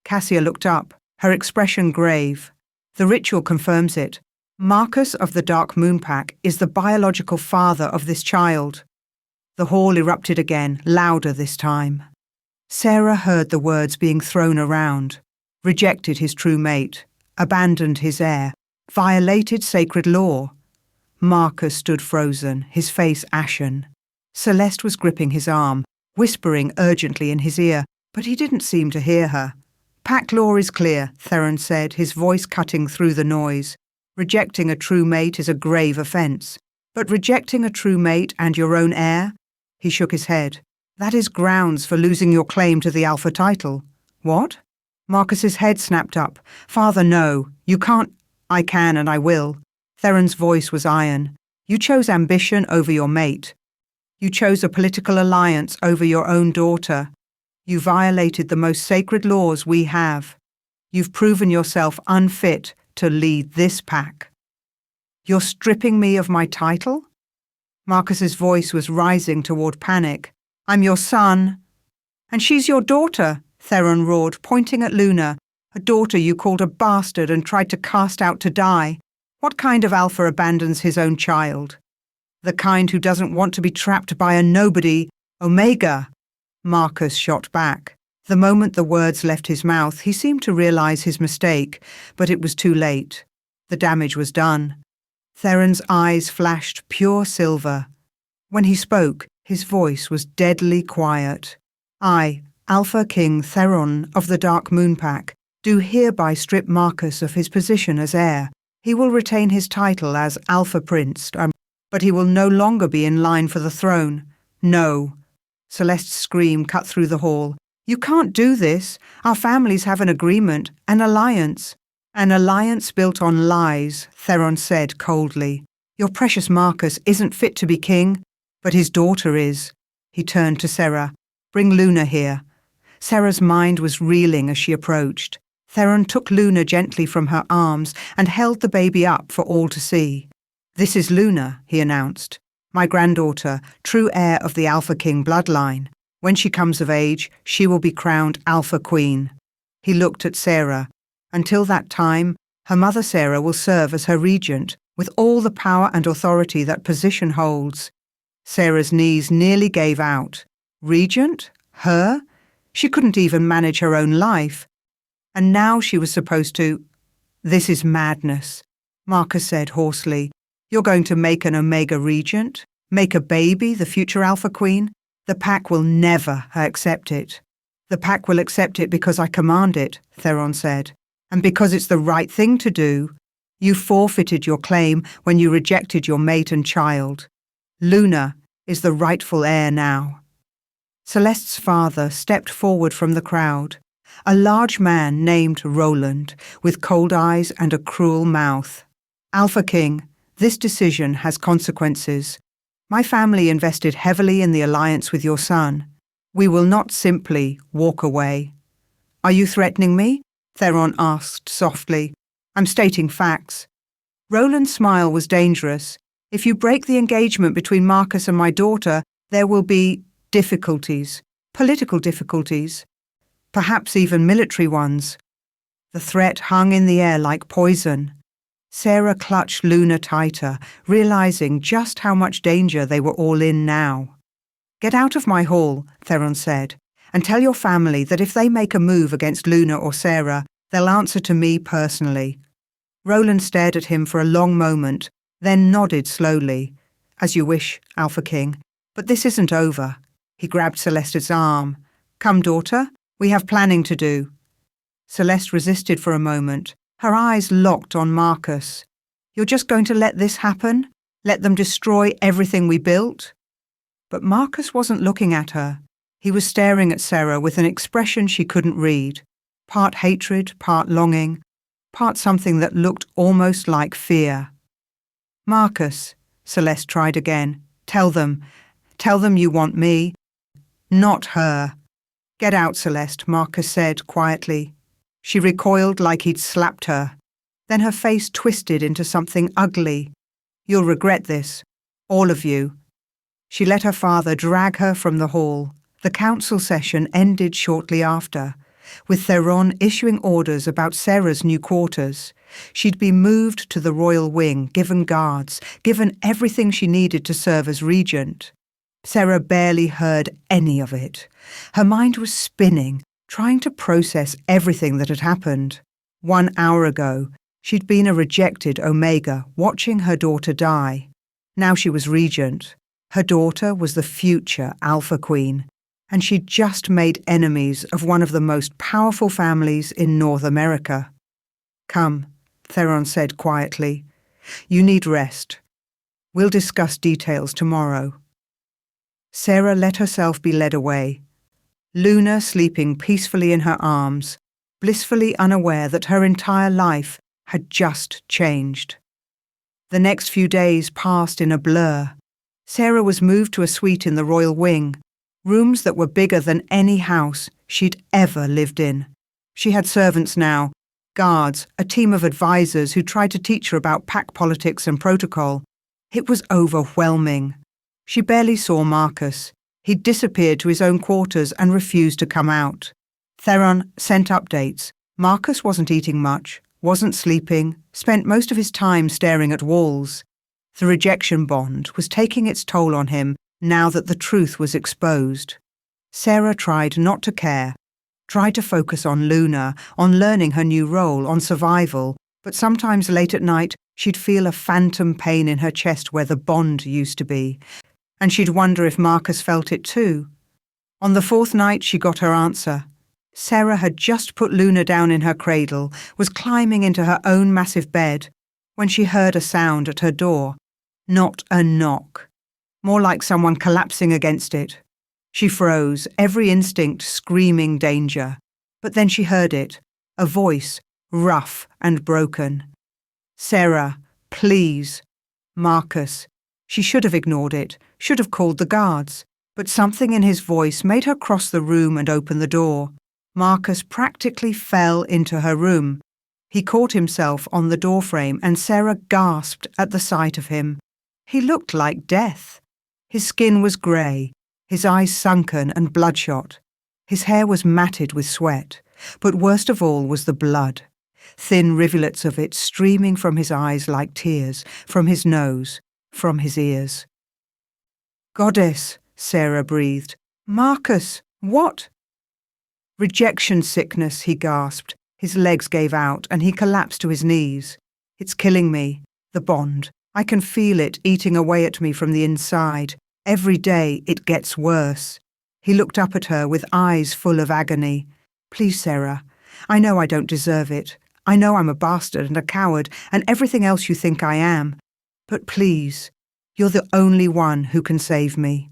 Cassia looked up, her expression grave. The ritual confirms it. Marcus of the Dark Moon Pack is the biological father of this child. The hall erupted again, louder this time. Sarah heard the words being thrown around. Rejected his true mate, abandoned his heir, violated sacred law. Marcus stood frozen, his face ashen. Celeste was gripping his arm, whispering urgently in his ear, but he didn't seem to hear her. Pack law is clear, Theron said, his voice cutting through the noise. Rejecting a true mate is a grave offence. But rejecting a true mate and your own heir? He shook his head. That is grounds for losing your claim to the Alpha title. What? Marcus's head snapped up. Father, no. You can't. I can and I will. Theron's voice was iron. You chose ambition over your mate. You chose a political alliance over your own daughter. You violated the most sacred laws we have. You've proven yourself unfit to lead this pack. You're stripping me of my title? Marcus's voice was rising toward panic. I'm your son. And she's your daughter, Theron roared, pointing at Luna, a daughter you called a bastard and tried to cast out to die. What kind of alpha abandons his own child? The kind who doesn't want to be trapped by a nobody, Omega. Marcus shot back. The moment the words left his mouth, he seemed to realize his mistake, but it was too late. The damage was done. Theron's eyes flashed pure silver. When he spoke, his voice was deadly quiet. I, Alpha King Theron of the Dark Moon Pack, do hereby strip Marcus of his position as heir. He will retain his title as Alpha Prince, but he will no longer be in line for the throne. No. Celeste's scream cut through the hall. You can't do this. Our families have an agreement, an alliance. An alliance built on lies, Theron said coldly. Your precious Marcus isn't fit to be king, but his daughter is. He turned to Serra. Bring Luna here. Serra's mind was reeling as she approached. Theron took Luna gently from her arms and held the baby up for all to see. This is Luna, he announced. My granddaughter, true heir of the Alpha King bloodline. When she comes of age, she will be crowned Alpha Queen. He looked at Sarah. Until that time, her mother Sarah will serve as her regent, with all the power and authority that position holds. Sarah's knees nearly gave out. Regent? Her? She couldn't even manage her own life. And now she was supposed to... This is madness, Marcus said hoarsely. You're going to make an Omega regent? Make a baby the future Alpha Queen? The Pack will never accept it. The Pack will accept it because I command it, Theron said. And because it's the right thing to do. You forfeited your claim when you rejected your mate and child. Luna is the rightful heir now. Celeste's father stepped forward from the crowd, a large man named Roland, with cold eyes and a cruel mouth. Alpha King, this decision has consequences. My family invested heavily in the alliance with your son. We will not simply walk away. Are you threatening me? Theron asked softly. I'm stating facts. Roland's smile was dangerous. If you break the engagement between Marcus and my daughter, there will be difficulties, political difficulties, perhaps even military ones. The threat hung in the air like poison. Sarah clutched Luna tighter, realizing just how much danger they were all in now. Get out of my hall, Theron said, and tell your family that if they make a move against Luna or Sarah, they'll answer to me personally. Roland stared at him for a long moment, then nodded slowly. As you wish, Alpha King, but this isn't over. He grabbed Celeste's arm. Come, daughter, we have planning to do. Celeste resisted for a moment, her eyes locked on Marcus. You're just going to let this happen? Let them destroy everything we built? But Marcus wasn't looking at her. He was staring at Sarah with an expression she couldn't read. Part hatred, part longing, part something that looked almost like fear. Marcus, Celeste tried again. Tell them you want me, not her. Get out, Celeste, Marcus said quietly. She recoiled like he'd slapped her. Then her face twisted into something ugly. You'll regret this, all of you. She let her father drag her from the hall. The council session ended shortly after, with Theron issuing orders about Sarah's new quarters. She'd be moved to the royal wing, given guards, given everything she needed to serve as regent. Sarah barely heard any of it. Her mind was spinning, trying to process everything that had happened. 1 hour ago, she'd been a rejected Omega, watching her daughter die. Now she was regent. Her daughter was the future Alpha Queen, and she'd just made enemies of one of the most powerful families in North America. Come, Theron said quietly. You need rest. We'll discuss details tomorrow. Sarah let herself be led away. Luna sleeping peacefully in her arms, blissfully unaware that her entire life had just changed. The next few days passed in a blur. Sarah was moved to a suite in the royal wing, rooms that were bigger than any house she'd ever lived in. She had servants now, guards, a team of advisors who tried to teach her about pack politics and protocol. It was overwhelming. She barely saw Marcus. He'd disappeared to his own quarters and refused to come out. Theron sent updates. Marcus wasn't eating much, wasn't sleeping, spent most of his time staring at walls. The rejection bond was taking its toll on him now that the truth was exposed. Sarah tried not to care, tried to focus on Luna, on learning her new role, on survival, but sometimes late at night she'd feel a phantom pain in her chest where the bond used to be, and she'd wonder if Marcus felt it too. On the fourth night she got her answer. Sarah had just put Luna down in her cradle, was climbing into her own massive bed, when she heard a sound at her door. Not a knock. More like someone collapsing against it. She froze, every instinct screaming danger. But then she heard it, a voice, rough and broken. "Sarah, please." Marcus. She should have ignored it, should have called the guards. But something in his voice made her cross the room and open the door. Marcus practically fell into her room. He caught himself on the doorframe and Sarah gasped at the sight of him. He looked like death. His skin was grey, his eyes sunken and bloodshot. His hair was matted with sweat, but worst of all was the blood. Thin rivulets of it streaming from his eyes like tears, from his nose, from his ears. "Goddess," Sarah breathed. "Marcus, what?" "Rejection sickness," he gasped. His legs gave out and he collapsed to his knees. "It's killing me. The bond. I can feel it eating away at me from the inside. Every day it gets worse." He looked up at her with eyes full of agony. "Please, Sarah. I know I don't deserve it. I know I'm a bastard and a coward and everything else you think I am. But please, you're the only one who can save me."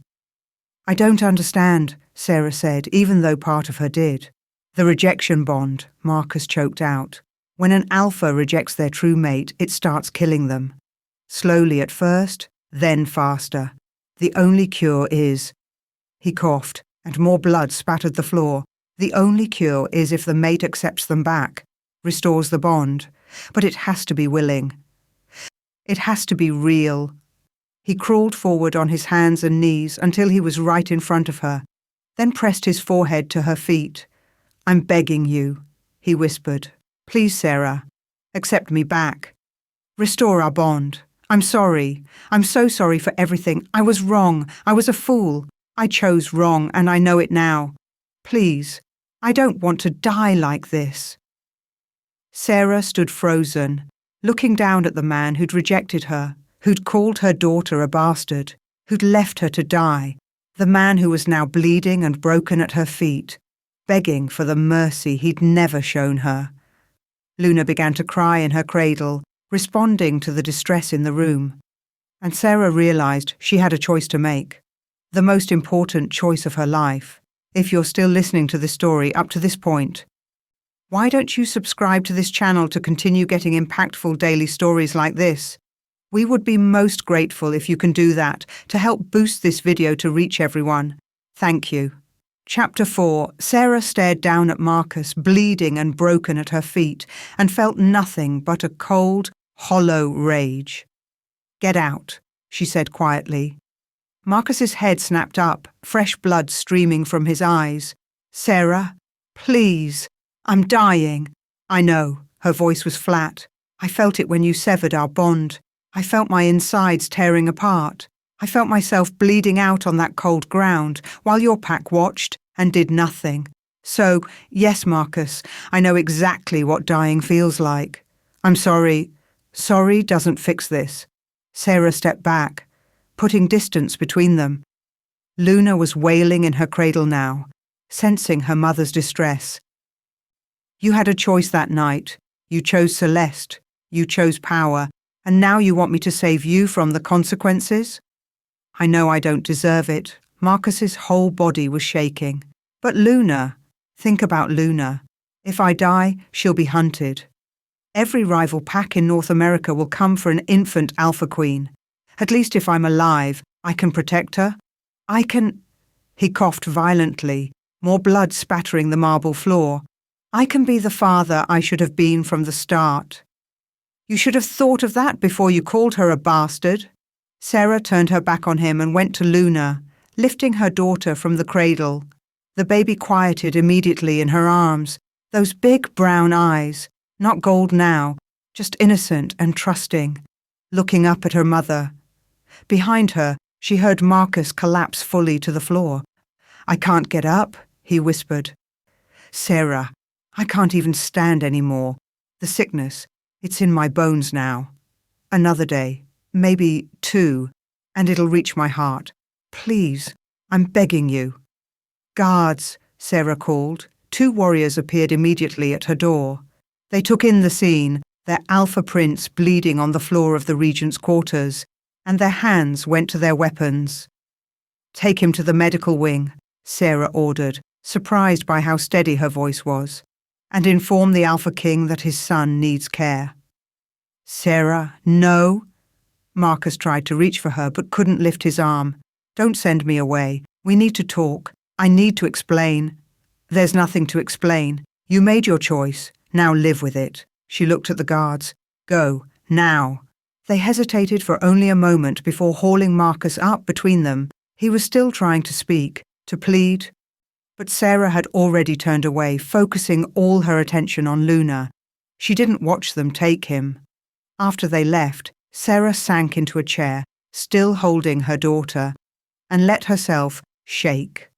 "I don't understand," Sarah said, even though part of her did. "The rejection bond," Marcus choked out. "When an alpha rejects their true mate, it starts killing them. Slowly at first, then faster. The only cure is—" He coughed, and more blood spattered the floor. "The only cure is if the mate accepts them back, restores the bond. But it has to be willing. It has to be real." He crawled forward on his hands and knees until he was right in front of her, then pressed his forehead to her feet. "I'm begging you," he whispered. "Please, Sarah, accept me back. Restore our bond. I'm sorry. I'm so sorry for everything. I was wrong. I was a fool. I chose wrong, and I know it now. Please, I don't want to die like this." Sarah stood frozen, looking down at the man who'd rejected her, who'd called her daughter a bastard, who'd left her to die, the man who was now bleeding and broken at her feet, begging for the mercy he'd never shown her. Luna began to cry in her cradle, responding to the distress in the room. And Sarah realized she had a choice to make, the most important choice of her life. If you're still listening to this story up to this point, why don't you subscribe to this channel to continue getting impactful daily stories like this? We would be most grateful if you can do that to help boost this video to reach everyone. Thank you. Chapter 4. Sarah stared down at Marcus, bleeding and broken at her feet, and felt nothing but a cold, hollow rage. "Get out," she said quietly. Marcus's head snapped up, fresh blood streaming from his eyes. "Sarah, please. I'm dying." "I know." Her voice was flat. "I felt it when you severed our bond. I felt my insides tearing apart. I felt myself bleeding out on that cold ground while your pack watched and did nothing. So, yes, Marcus, I know exactly what dying feels like. I'm sorry. Sorry doesn't fix this." Sarah stepped back, putting distance between them. Luna was wailing in her cradle now, sensing her mother's distress. "You had a choice that night. You chose Celeste. You chose power. And now you want me to save you from the consequences?" "I know I don't deserve it." Marcus's whole body was shaking. "But Luna, think about Luna. If I die, she'll be hunted. Every rival pack in North America will come for an infant alpha queen. At least if I'm alive, I can protect her. I can—" He coughed violently, more blood spattering the marble floor. I can be the father I should have been from the start. You should have thought of that before you called her a bastard. Sarah turned her back on him and went to Luna, lifting her daughter from the cradle. The baby quieted immediately in her arms, those big brown eyes, not gold now, just innocent and trusting, looking up at her mother. Behind her, she heard Marcus collapse fully to the floor. I can't get up, he whispered. Sarah, I can't even stand anymore. The sickness, it's in my bones now. Another day, maybe 2, and it'll reach my heart. Please, I'm begging you. Guards, Sarah called. 2 warriors appeared immediately at her door. They took in the scene, their alpha prince bleeding on the floor of the regent's quarters, and their hands went to their weapons. Take him to the medical wing, Sarah ordered, surprised by how steady her voice was, and inform the Alpha King that his son needs care. Sarah, no. Marcus tried to reach for her but couldn't lift his arm. Don't send me away. We need to talk. I need to explain. There's nothing to explain. You made your choice. Now live with it. She looked at the guards. Go, now. They hesitated for only a moment before hauling Marcus up between them. He was still trying to speak, to plead. But Sarah had already turned away, focusing all her attention on Luna. She didn't watch them take him. After they left, Sarah sank into a chair, still holding her daughter, and let herself shake.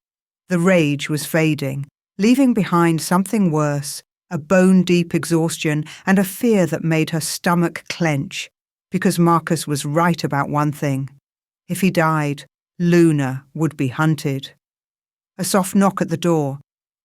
The rage was fading, leaving behind something worse, a bone-deep exhaustion and a fear that made her stomach clench, because Marcus was right about one thing. If he died, Luna would be hunted. A soft knock at the door.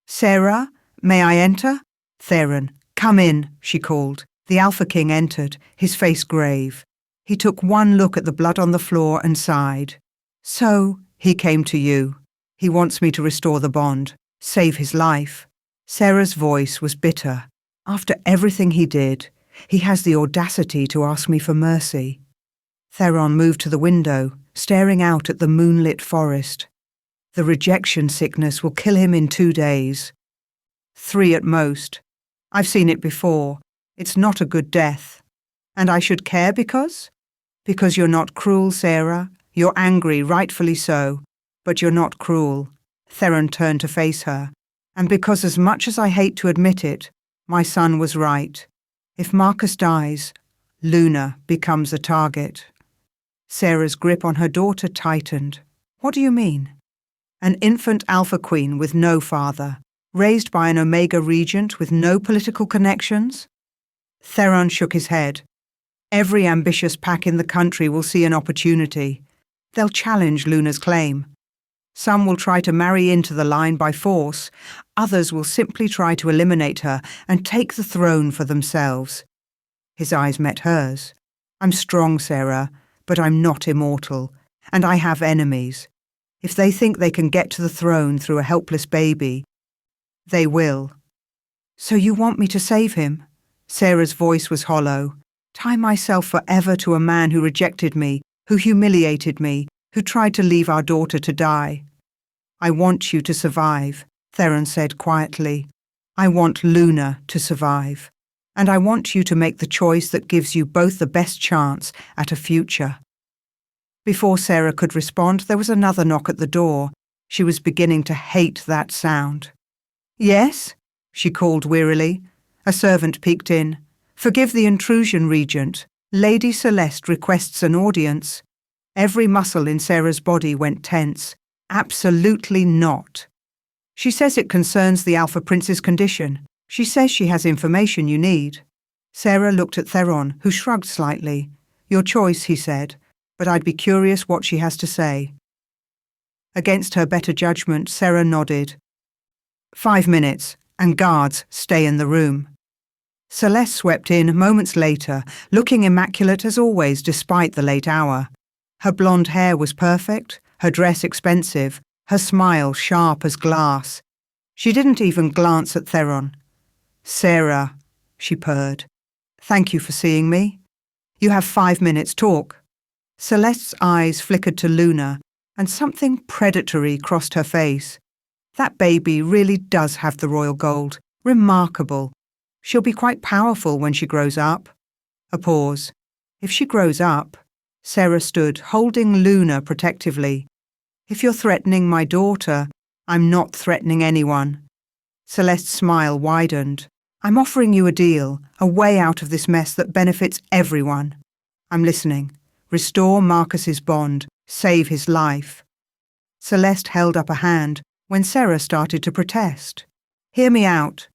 Sarah, may I enter? Theron, come in, she called. The Alpha King entered, his face grave. He took one look at the blood on the floor and sighed. So, he came to you. He wants me to restore the bond, save his life. Sarah's voice was bitter. After everything he did, he has the audacity to ask me for mercy. Theron moved to the window, staring out at the moonlit forest. The rejection sickness will kill him in 2 days. 3 at most. I've seen it before. It's not a good death. And I should care because? Because you're not cruel, Sarah. You're angry, rightfully so. But you're not cruel. Theron turned to face her. And because as much as I hate to admit it, my son was right. If Marcus dies, Luna becomes a target. Sarah's grip on her daughter tightened. What do you mean? An infant alpha queen with no father, raised by an omega regent with no political connections? Theron shook his head. Every ambitious pack in the country will see an opportunity. They'll challenge Luna's claim. Some will try to marry into the line by force. Others will simply try to eliminate her and take the throne for themselves. His eyes met hers. I'm strong, Sarah, but I'm not immortal, and I have enemies. If they think they can get to the throne through a helpless baby, they will. So you want me to save him? Sarah's voice was hollow. Tie myself forever to a man who rejected me, who humiliated me, who tried to leave our daughter to die. I want you to survive, Theron said quietly. I want Luna to survive. And I want you to make the choice that gives you both the best chance at a future. Before Sarah could respond, there was another knock at the door. She was beginning to hate that sound. Yes? She called wearily. A servant peeked in. Forgive the intrusion, Regent. Lady Celeste requests an audience. Every muscle in Sarah's body went tense. Absolutely not. She says it concerns the Alpha Prince's condition. She says she has information you need. Sarah looked at Theron, who shrugged slightly. Your choice, he said, but I'd be curious what she has to say. Against her better judgment, Sarah nodded. 5 minutes, and guards stay in the room. Celeste swept in moments later, looking immaculate as always despite the late hour. Her blonde hair was perfect, her dress expensive, her smile sharp as glass. She didn't even glance at Theron. Sarah, she purred. Thank you for seeing me. You have 5 minutes talk. Celeste's eyes flickered to Luna, and something predatory crossed her face. That baby really does have the royal gold, Remarkable. She'll be quite powerful when she grows up. A pause. If she grows up, Sarah stood, holding Luna protectively. If you're threatening my daughter, I'm not threatening anyone. Celeste's smile widened. I'm offering you a deal, a way out of this mess that benefits everyone. I'm listening. Restore Marcus's bond. Save his life. Celeste held up a hand when Sarah started to protest. Hear me out.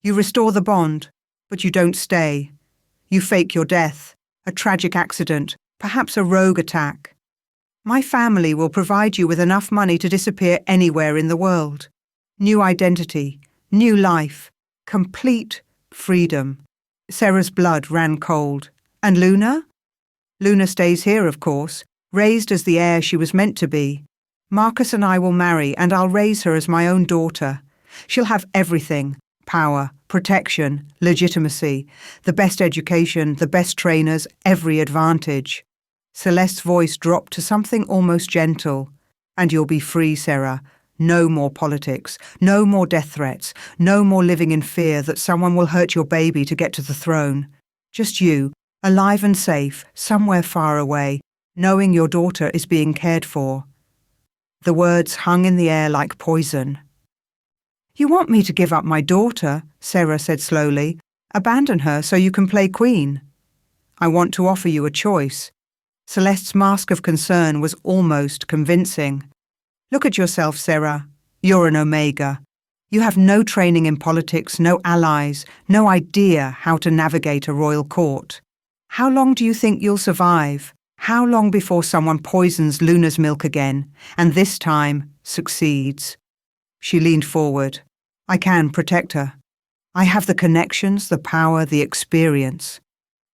You restore the bond, but you don't stay. You fake your death, a tragic accident, perhaps a rogue attack. My family will provide you with enough money to disappear anywhere in the world. New identity, new life, complete freedom. Sarah's blood ran cold. And Luna? Luna stays here, of course, raised as the heir she was meant to be. Marcus and I will marry, and I'll raise her as my own daughter. She'll have everything: power, protection, legitimacy, the best education, the best trainers, every advantage. Celeste's voice dropped to something almost gentle. And you'll be free, Sarah. No more politics, no more death threats, no more living in fear that someone will hurt your baby to get to the throne. Just you, alive and safe, somewhere far away, knowing your daughter is being cared for. The words hung in the air like poison. You want me to give up my daughter, Sarah said slowly. Abandon her so you can play queen. I want to offer you a choice. Celeste's mask of concern was almost convincing. Look at yourself, Sarah. You're an Omega. You have no training in politics, no allies, no idea how to navigate a royal court. How long do you think you'll survive? How long before someone poisons Luna's milk again, and this time succeeds? She leaned forward. I can protect her. I have the connections, the power, the experience.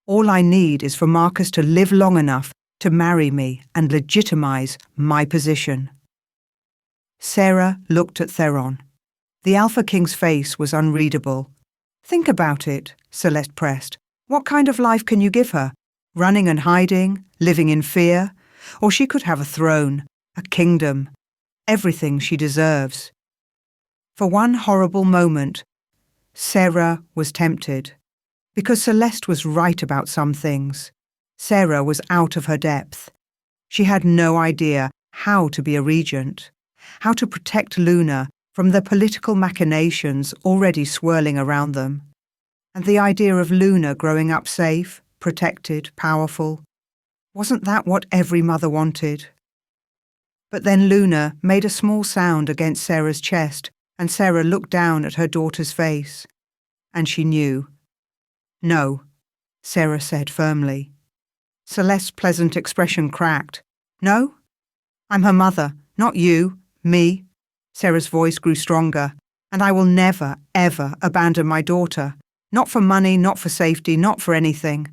All I need is for Marcus to live long enough to marry me and legitimize my position. Sarah looked at Theron. The Alpha King's face was unreadable. Think about it, Celeste pressed. What kind of life can you give her? Running and hiding, living in fear? Or she could have a throne, a kingdom, everything she deserves. For one horrible moment, Sarah was tempted. Because Celeste was right about some things. Sarah was out of her depth. She had no idea how to be a regent, how to protect Luna from the political machinations already swirling around them. And the idea of Luna growing up safe, protected, powerful, wasn't that what every mother wanted? But then Luna made a small sound against Sarah's chest, and Sarah looked down at her daughter's face. And she knew. No, Sarah said firmly. Celeste's pleasant expression cracked. No? I'm her mother, not you, me. Sarah's voice grew stronger. And I will never, ever abandon my daughter. Not for money, not for safety, not for anything.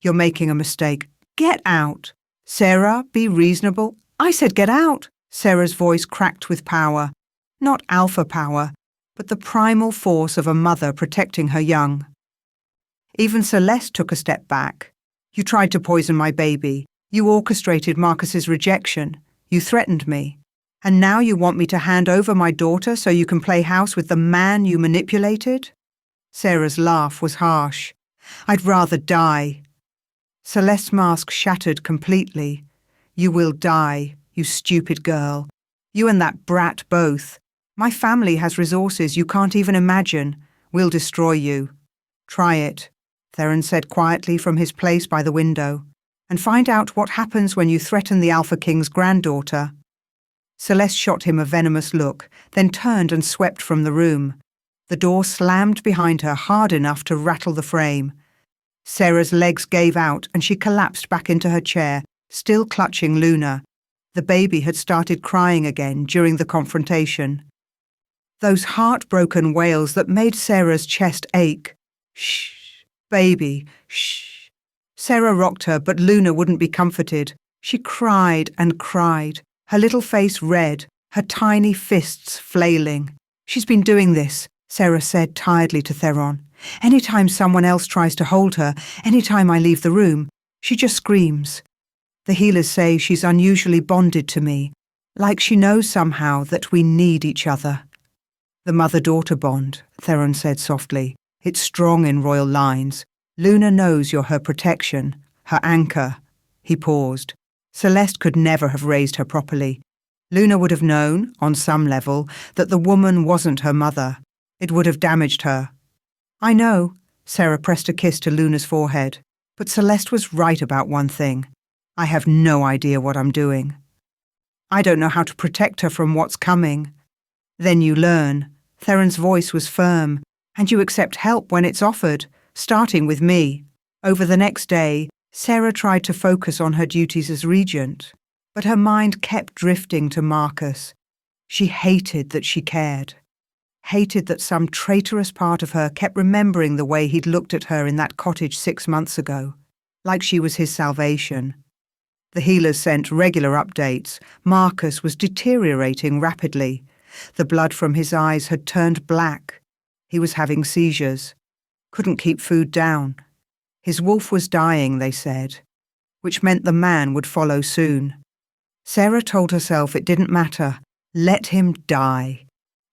You're making a mistake. Get out. Sarah, be reasonable. I said get out. Sarah's voice cracked with power. Not alpha power, but the primal force of a mother protecting her young. Even Celeste took a step back. You tried to poison my baby. You orchestrated Marcus's rejection. You threatened me. And now you want me to hand over my daughter so you can play house with the man you manipulated? Sarah's laugh was harsh. I'd rather die. Celeste's mask shattered completely. You will die, you stupid girl. You and that brat both. My family has resources you can't even imagine. We'll destroy you. Try it, Theron said quietly from his place by the window, and find out what happens when you threaten the Alpha King's granddaughter. Celeste shot him a venomous look, then turned and swept from the room. The door slammed behind her hard enough to rattle the frame. Sarah's legs gave out and she collapsed back into her chair, still clutching Luna. The baby had started crying again during the confrontation. Those heartbroken wails that made Sarah's chest ache. Shh, baby, shh. Sarah rocked her, but Luna wouldn't be comforted. She cried and cried, her little face red, her tiny fists flailing. She's been doing this, Sarah said tiredly to Theron. Anytime someone else tries to hold her, anytime I leave the room, she just screams. The healers say she's unusually bonded to me, like she knows somehow that we need each other. The mother-daughter bond, Theron said softly. It's strong in royal lines. Luna knows you're her protection, her anchor. He paused. Celeste could never have raised her properly. Luna would have known, on some level, that the woman wasn't her mother. It would have damaged her. I know, Sarah pressed a kiss to Luna's forehead. But Celeste was right about one thing. I have no idea what I'm doing. I don't know how to protect her from what's coming. Then you learn. Theron's voice was firm. And you accept help when it's offered, starting with me. Over the next day, Sarah tried to focus on her duties as regent, but her mind kept drifting to Marcus. She hated that she cared. Hated that some traitorous part of her kept remembering the way he'd looked at her in that cottage 6 months ago, like she was his salvation. The healers sent regular updates. Marcus was deteriorating rapidly. The blood from his eyes had turned black. He was having seizures. Couldn't keep food down. His wolf was dying, they said, which meant the man would follow soon. Sarah told herself it didn't matter. Let him die.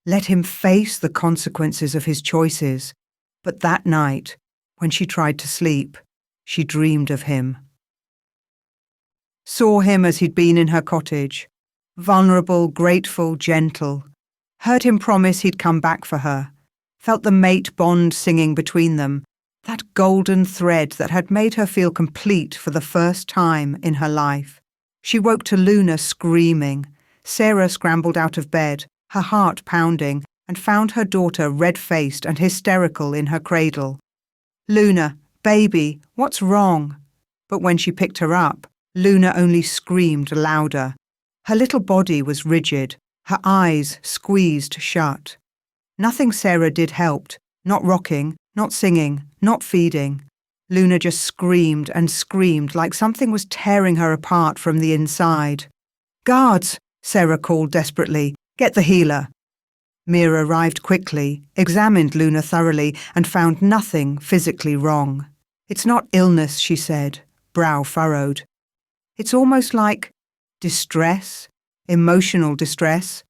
Let him face the consequences of his choices. But that night, when she tried to sleep, she dreamed of him. Saw him as he'd been in her cottage. Vulnerable, grateful, gentle. Heard him promise he'd come back for her. Felt the mate bond singing between them, that golden thread that had made her feel complete for the first time in her life. She woke to Luna screaming. Sarah scrambled out of bed, her heart pounding, and found her daughter red-faced and hysterical in her cradle. Luna, baby, what's wrong? But when she picked her up, Luna only screamed louder. Her little body was rigid, her eyes squeezed shut. Nothing Sarah did helped, not rocking, not singing, not feeding. Luna just screamed and screamed like something was tearing her apart from the inside. Guards, Sarah called desperately. Get the healer. Mira arrived quickly, examined Luna thoroughly, and found nothing physically wrong. It's not illness, she said, brow furrowed. It's almost like distress, emotional distress.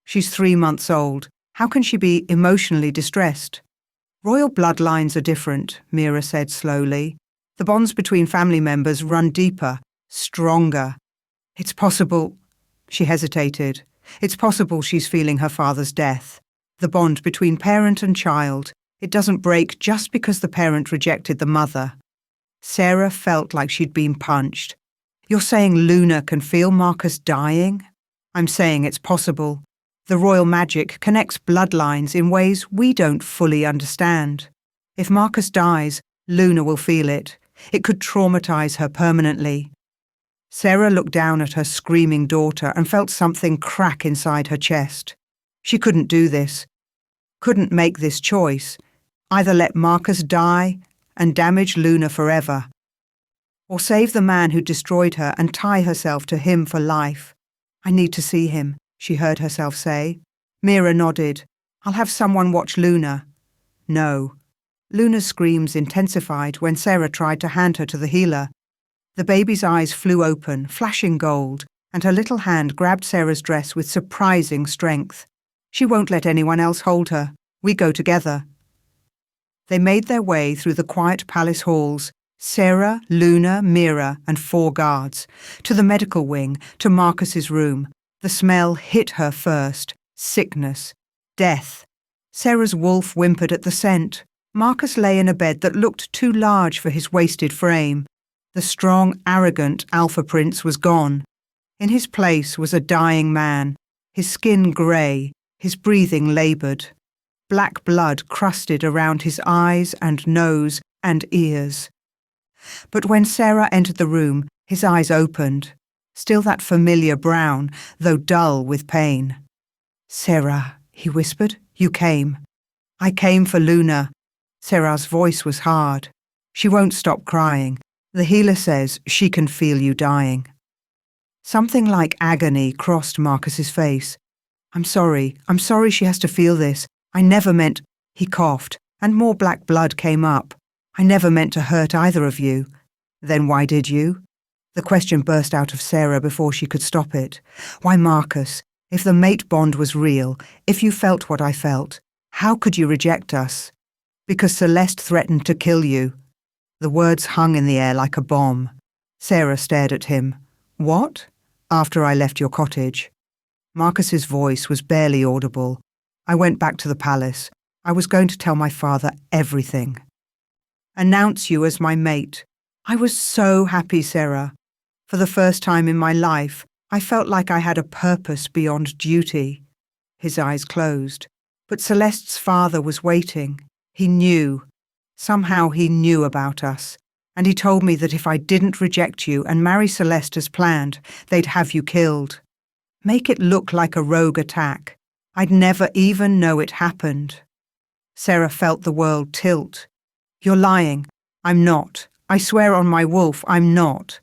She's 3 months old. How can she be emotionally distressed? Royal bloodlines are different, Mira said slowly. The bonds between family members run deeper, stronger. It's possible, she hesitated. It's possible she's feeling her father's death. The bond between parent and child, it doesn't break just because the parent rejected the mother. Sarah felt like she'd been punched. You're saying Luna can feel Marcus dying? I'm saying it's possible. The royal magic connects bloodlines in ways we don't fully understand. If Marcus dies, Luna will feel it. It could traumatize her permanently. Sarah looked down at her screaming daughter and felt something crack inside her chest. She couldn't do this. Couldn't make this choice. Either let Marcus die and damage Luna forever, or save the man who destroyed her and tie herself to him for life. I need to see him, she heard herself say. Mira nodded. I'll have someone watch Luna. No. Luna's screams intensified when Sarah tried to hand her to the healer. The baby's eyes flew open, flashing gold, and her little hand grabbed Sarah's dress with surprising strength. She won't let anyone else hold her. We go together. They made their way through the quiet palace halls, Sarah, Luna, Mira, and 4 guards, to the medical wing, to Marcus's room. The smell hit her first. Sickness. Death. Sarah's wolf whimpered at the scent. Marcus lay in a bed that looked too large for his wasted frame. The strong, arrogant alpha prince was gone. In his place was a dying man, his skin grey, his breathing laboured. Black blood crusted around his eyes and nose and ears. But when Sarah entered the room, his eyes opened, still that familiar brown, though dull with pain. Sarah, he whispered, you came. I came for Luna. Sarah's voice was hard. She won't stop crying. The healer says she can feel you dying. Something like agony crossed Marcus's face. I'm sorry she has to feel this. I never meant, he coughed, and more black blood came up. I never meant to hurt either of you. Then why did you? The question burst out of Sarah before she could stop it. Why Marcus? If the mate bond was real, if you felt what I felt, how could you reject us? Because Celeste threatened to kill you. The words hung in the air like a bomb. Sarah stared at him. What? After I left your cottage. Marcus's voice was barely audible. I went back to the palace. I was going to tell my father everything. Announce you as my mate. I was so happy, Sarah. For the first time in my life, I felt like I had a purpose beyond duty. His eyes closed. But Celeste's father was waiting. He knew. Somehow he knew about us. And he told me that if I didn't reject you and marry Celeste as planned, they'd have you killed. Make it look like a rogue attack. I'd never even know it happened. Sarah felt the world tilt. You're lying. I'm not. I swear on my wolf, I'm not.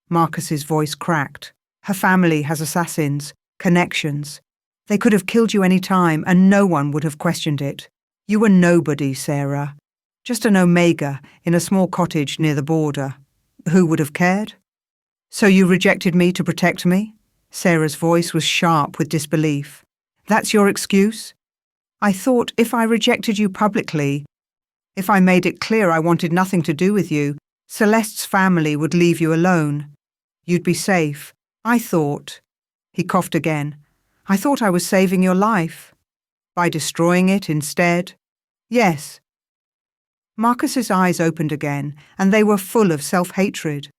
Marcus's voice cracked. Her family has assassins, connections. They could have killed you any time and no one would have questioned it. You were nobody, Sarah. Just an omega in a small cottage near the border. Who would have cared? So you rejected me to protect me? Sarah's voice was sharp with disbelief. That's your excuse? I thought if I rejected you publicly, if I made it clear I wanted nothing to do with you, Celeste's family would leave you alone. You'd be safe. I thought. He coughed again. I thought I was saving your life. By destroying it instead? Yes. Marcus's eyes opened again, and they were full of self-hatred.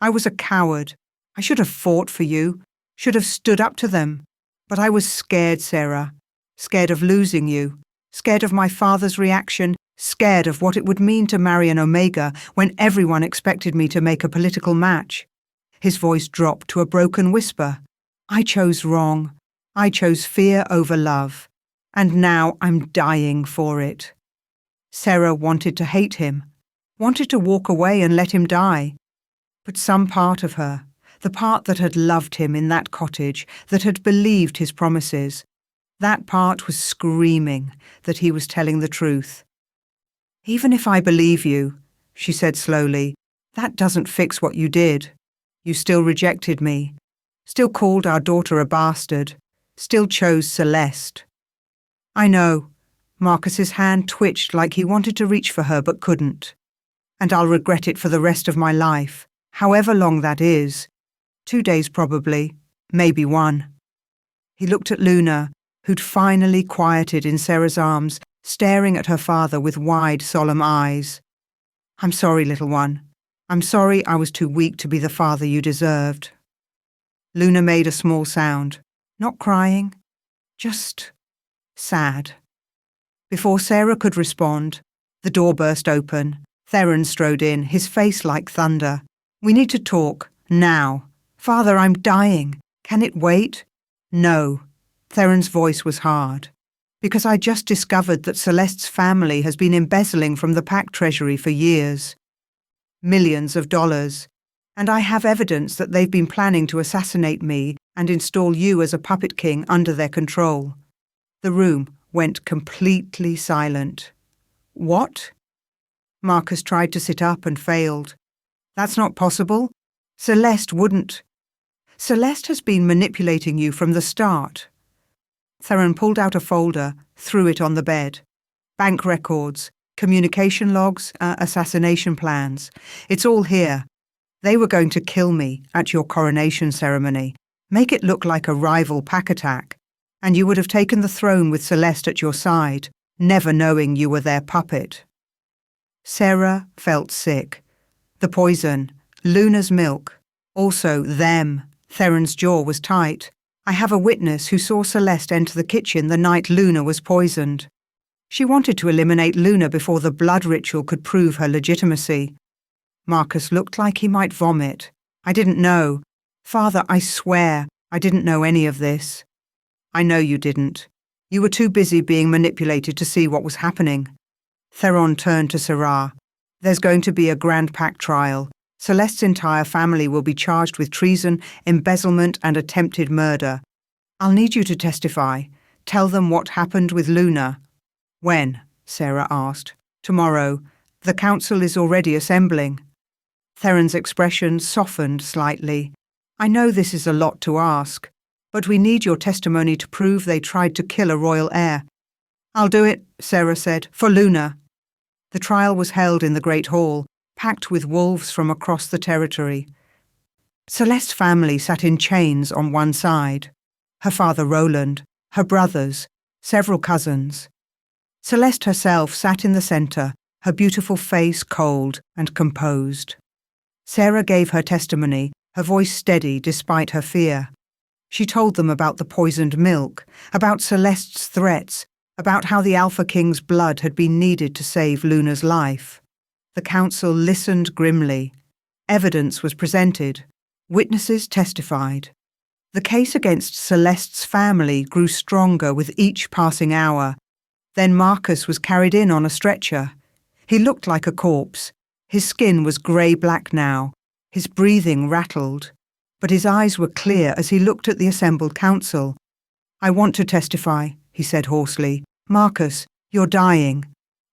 I was a coward. I should have fought for you, should have stood up to them. But I was scared, Sarah. Scared of losing you. Scared of my father's reaction. Scared of what it would mean to marry an omega when everyone expected me to make a political match. His voice dropped to a broken whisper. I chose wrong. I chose fear over love. And now I'm dying for it. Sarah wanted to hate him, wanted to walk away and let him die. But some part of her, the part that had loved him in that cottage, that had believed his promises, that part was screaming that he was telling the truth. Even if I believe you, she said slowly, that doesn't fix what you did. You still rejected me, still called our daughter a bastard, still chose Celeste. I know. Marcus's hand twitched like he wanted to reach for her but couldn't. And I'll regret it for the rest of my life, however long that is. 2 days probably, maybe 1. He looked at Luna, who'd finally quieted in Sarah's arms, staring at her father with wide, solemn eyes. I'm sorry, little one. I'm sorry I was too weak to be the father you deserved. Luna made a small sound, not crying, just sad. Before Sarah could respond, the door burst open. Theron strode in, his face like thunder. We need to talk, now. Father, I'm dying. Can it wait? No. Theron's voice was hard. Because I just discovered that Celeste's family has been embezzling from the pack treasury for years. Millions of dollars. And I have evidence that they've been planning to assassinate me and install you as a puppet king under their control. The room went completely silent. What? Marcus tried to sit up and failed. That's not possible. Celeste wouldn't. Celeste has been manipulating you from the start. Theron pulled out a folder, threw it on the bed. Bank records, communication logs, assassination plans. It's all here. They were going to kill me at your coronation ceremony, make it look like a rival pack attack. And you would have taken the throne with Celeste at your side, never knowing you were their puppet. Sarah felt sick. The poison, Luna's milk, also them. Theron's jaw was tight. I have a witness who saw Celeste enter the kitchen the night Luna was poisoned. She wanted to eliminate Luna before the blood ritual could prove her legitimacy. Marcus looked like he might vomit. I didn't know. Father, I swear, I didn't know any of this. I know you didn't. You were too busy being manipulated to see what was happening. Theron turned to Sarah. There's going to be a grand pack trial. Celeste's entire family will be charged with treason, embezzlement, and attempted murder. I'll need you to testify. Tell them what happened with Luna. When? Sarah asked. Tomorrow. The council is already assembling. Theron's expression softened slightly. I know this is a lot to ask. But we need your testimony to prove they tried to kill a royal heir. I'll do it, Sarah said, for Luna. The trial was held in the Great Hall, packed with wolves from across the territory. Celeste's family sat in chains on one side. Her father Roland, her brothers, several cousins. Celeste herself sat in the centre, her beautiful face cold and composed. Sarah gave her testimony, her voice steady despite her fear. She told them about the poisoned milk, about Celeste's threats, about how the Alpha King's blood had been needed to save Luna's life. The council listened grimly. Evidence was presented. Witnesses testified. The case against Celeste's family grew stronger with each passing hour. Then Marcus was carried in on a stretcher. He looked like a corpse. His skin was grey-black now. His breathing rattled. But his eyes were clear as he looked at the assembled council. "I want to testify," he said hoarsely. "Marcus, you're dying."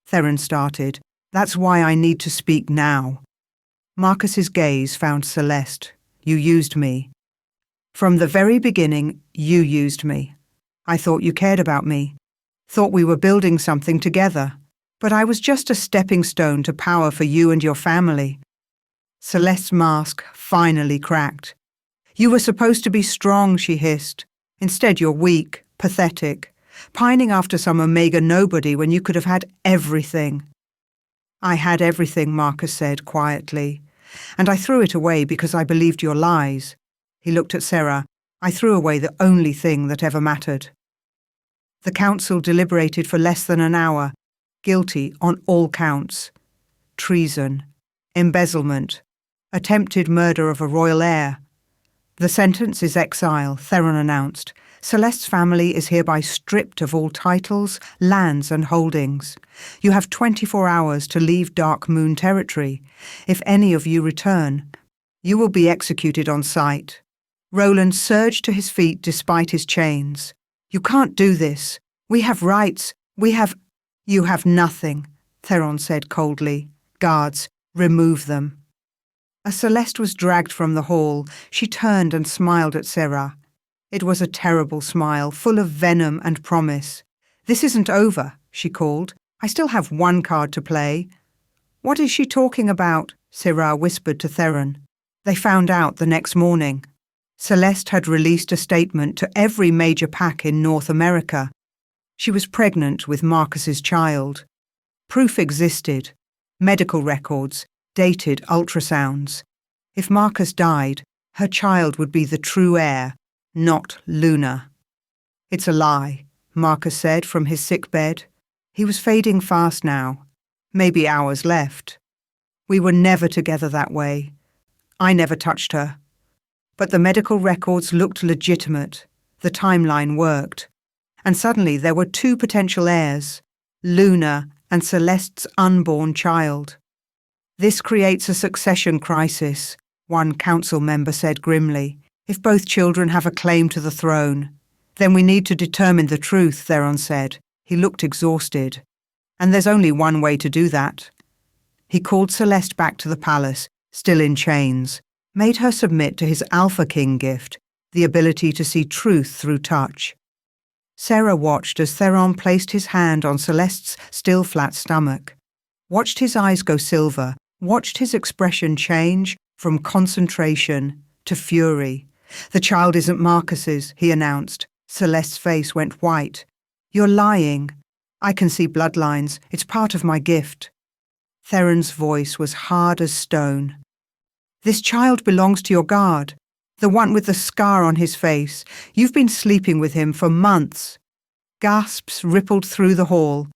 Theron started. "That's why I need to speak now." Marcus's gaze found Celeste. "You used me. From the very beginning, you used me. I thought you cared about me. Thought we were building something together. But I was just a stepping stone to power for you and your family." Celeste's mask finally cracked. "You were supposed to be strong," she hissed. "Instead you're weak, pathetic, pining after some Omega nobody when you could have had everything." "I had everything," Marcus said quietly. "And I threw it away because I believed your lies." He looked at Sarah. "I threw away the only thing that ever mattered." The council deliberated for less than an hour, guilty on all counts. Treason, embezzlement, attempted murder of a royal heir. "The sentence is exile," Theron announced. "Celeste's family is hereby stripped of all titles, lands and holdings. You have 24 hours to leave Dark Moon territory. If any of you return, you will be executed on sight." Roland surged to his feet despite his chains. "You can't do this. We have rights. We have—" "You have nothing," Theron said coldly. "Guards, remove them." As Celeste was dragged from the hall, she turned and smiled at Sarah. It was a terrible smile, full of venom and promise. "This isn't over," she called. "I still have one card to play." "What is she talking about?" Sarah whispered to Theron. They found out the next morning. Celeste had released a statement to every major pack in North America. She was pregnant with Marcus's child. Proof existed. Medical records, dated ultrasounds. If Marcus died, her child would be the true heir, not Luna. "It's a lie," Marcus said from his sick bed. He was fading fast now. Maybe hours left. "We were never together that way. I never touched her." But the medical records looked legitimate. The timeline worked. And suddenly there were two potential heirs, Luna and Celeste's unborn child. "This creates a succession crisis," one council member said grimly. "If both children have a claim to the throne, then we need to determine the truth," Theron said. He looked exhausted. "And there's only one way to do that." He called Celeste back to the palace, still in chains, made her submit to his Alpha King gift, the ability to see truth through touch. Sarah watched as Theron placed his hand on Celeste's still flat stomach, watched his eyes go silver, watched his expression change from concentration to fury. "The child isn't Marcus's," he announced. Celeste's face went white. "You're lying. I can see bloodlines. It's part of my gift." Theron's voice was hard as stone. "This child belongs to your guard, the one with the scar on his face. You've been sleeping with him for months." Gasps rippled through the hall.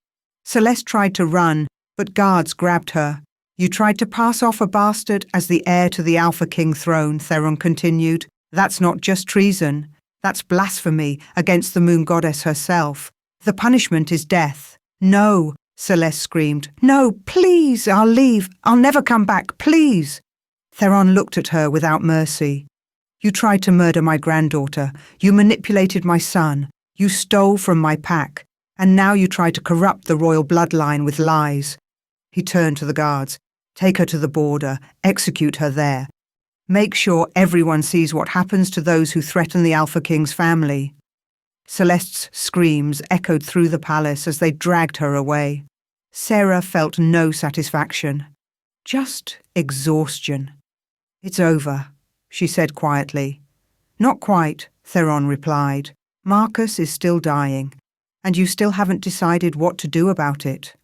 Celeste tried to run, but guards grabbed her. "You tried to pass off a bastard as the heir to the Alpha King throne," Theron continued. "That's not just treason. That's blasphemy against the moon goddess herself. The punishment is death." "No," Celeste screamed. "No, please, I'll leave. I'll never come back, please." Theron looked at her without mercy. "You tried to murder my granddaughter. You manipulated my son. You stole from my pack. And now you try to corrupt the royal bloodline with lies." He turned to the guards. "Take her to the border. Execute her there." Make sure everyone sees what happens to those who threaten the Alpha King's family." Celeste's screams echoed through the palace as they dragged her away. Sarah felt no satisfaction, just exhaustion. "It's over," she said quietly. "Not quite," Theron replied. "Marcus is still dying, and you still haven't decided what to do about it."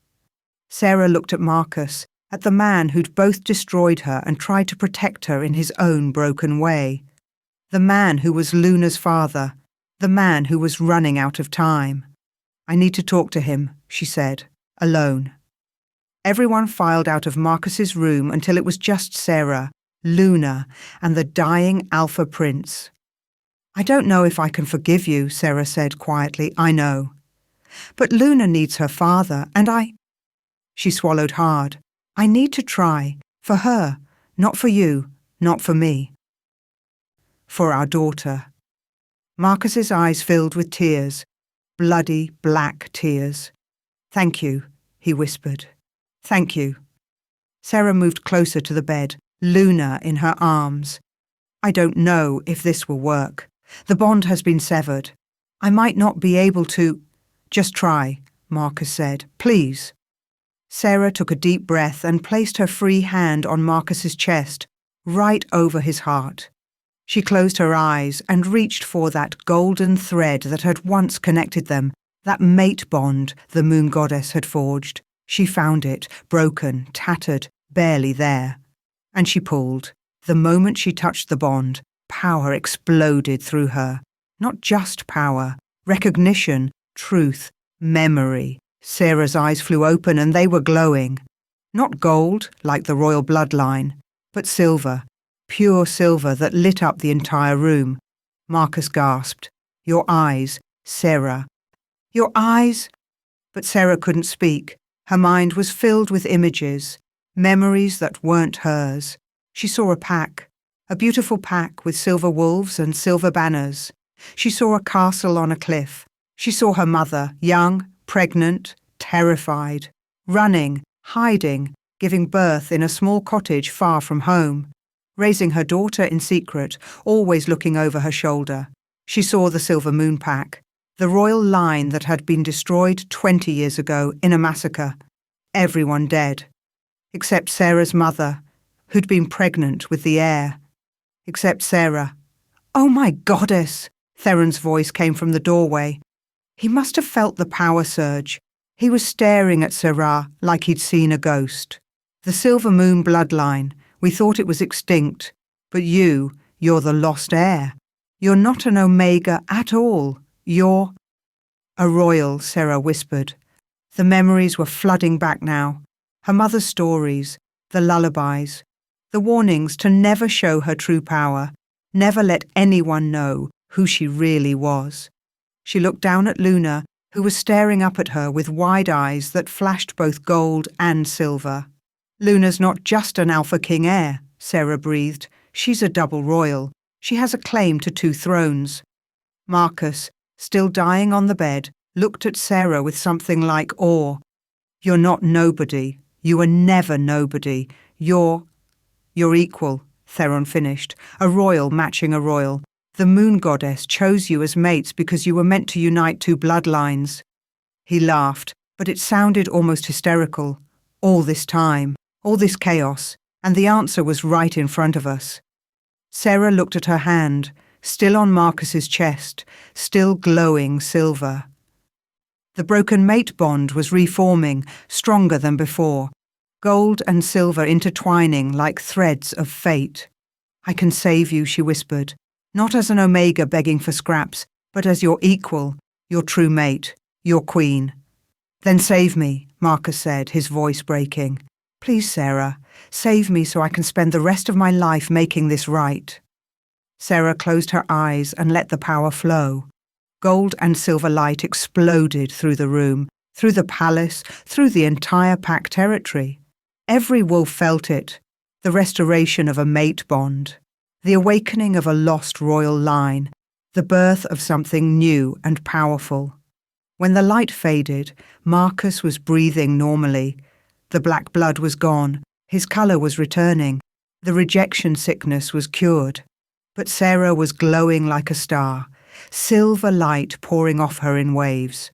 Sarah looked at Marcus, at the man who'd both destroyed her and tried to protect her in his own broken way. The man who was Luna's father, the man who was running out of time. "I need to talk to him," she said, alone. Everyone filed out of Marcus's room until it was just Sarah, Luna, and the dying Alpha Prince. "I don't know if I can forgive you," Sarah said quietly. "I know. But Luna needs her father, and She swallowed hard. "I need to try. For her. Not for you. Not for me. For our daughter." Marcus's eyes filled with tears, bloody black tears. "Thank you," he whispered. "Thank you." Sarah moved closer to the bed, Luna in her arms. "I don't know if this will work. The bond has been severed. I might not be able to—" "Just try," Marcus said. "Please." Sarah took a deep breath and placed her free hand on Marcus's chest, right over his heart. She closed her eyes and reached for that golden thread that had once connected them, that mate bond the moon goddess had forged. She found it, broken, tattered, barely there. And she pulled. The moment she touched the bond, power exploded through her. Not just power, recognition, truth, memory. Sarah's eyes flew open and they were glowing. Not gold, like the royal bloodline, but silver, pure silver that lit up the entire room. Marcus gasped. "Your eyes, Sarah. Your eyes!" But Sarah couldn't speak. Her mind was filled with images, memories that weren't hers. She saw a beautiful pack with silver wolves and silver banners. She saw a castle on a cliff. She saw her mother, young, pregnant, terrified, running, hiding, giving birth in a small cottage far from home, raising her daughter in secret, always looking over her shoulder. She saw the silver moon pack, the royal line that had been destroyed 20 years ago in a massacre. Everyone dead. Except Sarah's mother, who'd been pregnant with the heir. Except Sarah. "Oh my goddess!" Theron's voice came from the doorway. He must have felt the power surge. He was staring at Sarah like he'd seen a ghost. "The silver moon bloodline. We thought it was extinct. But you're the lost heir. You're not an Omega at all. You're—" "A royal," Sarah whispered. The memories were flooding back now. Her mother's stories, the lullabies, the warnings to never show her true power, never let anyone know who she really was. She looked down at Luna, who was staring up at her with wide eyes that flashed both gold and silver. "Luna's not just an Alpha King heir," Sarah breathed. "She's a double royal. She has a claim to 2 thrones. Marcus, still dying on the bed, looked at Sarah with something like awe. "You're not nobody. You were never nobody. You're equal," Theron finished. "A royal matching a royal. The moon goddess chose you as mates because you were meant to unite 2 bloodlines." He laughed, but it sounded almost hysterical. All this time, all this chaos, and the answer was right in front of us. Sarah looked at her hand, still on Marcus's chest, still glowing silver. The broken mate bond was reforming, stronger than before, gold and silver intertwining like threads of fate. "I can save you," she whispered, "not as an Omega begging for scraps, but as your equal, your true mate, your queen." "Then save me," Marcus said, his voice breaking. "Please, Sarah, save me so I can spend the rest of my life making this right." Sarah closed her eyes and let the power flow. Gold and silver light exploded through the room, through the palace, through the entire pack territory. Every wolf felt it, the restoration of a mate bond, the awakening of a lost royal line, the birth of something new and powerful. When the light faded, Marcus was breathing normally. The black blood was gone, his colour was returning. The rejection sickness was cured, but Sarah was glowing like a star, silver light pouring off her in waves.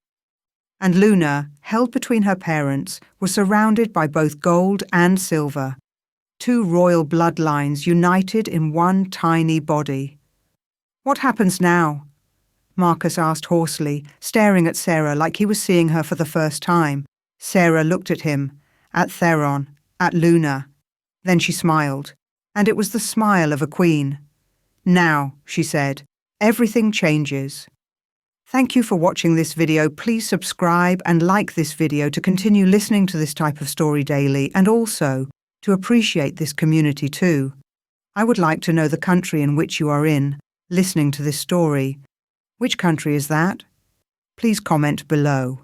And Luna, held between her parents, was surrounded by both gold and silver, two royal bloodlines united in one tiny body. "What happens now?" Marcus asked hoarsely, staring at Sarah like he was seeing her for the first time. Sarah looked at him, at Theron, at Luna. Then she smiled, and it was the smile of a queen. "Now," she said, "everything changes." Thank you for watching this video. Please subscribe and like this video to continue listening to this type of story daily, and also to appreciate this community too. I would like to know the country in which you are in, listening to this story. Which country is that? Please comment below.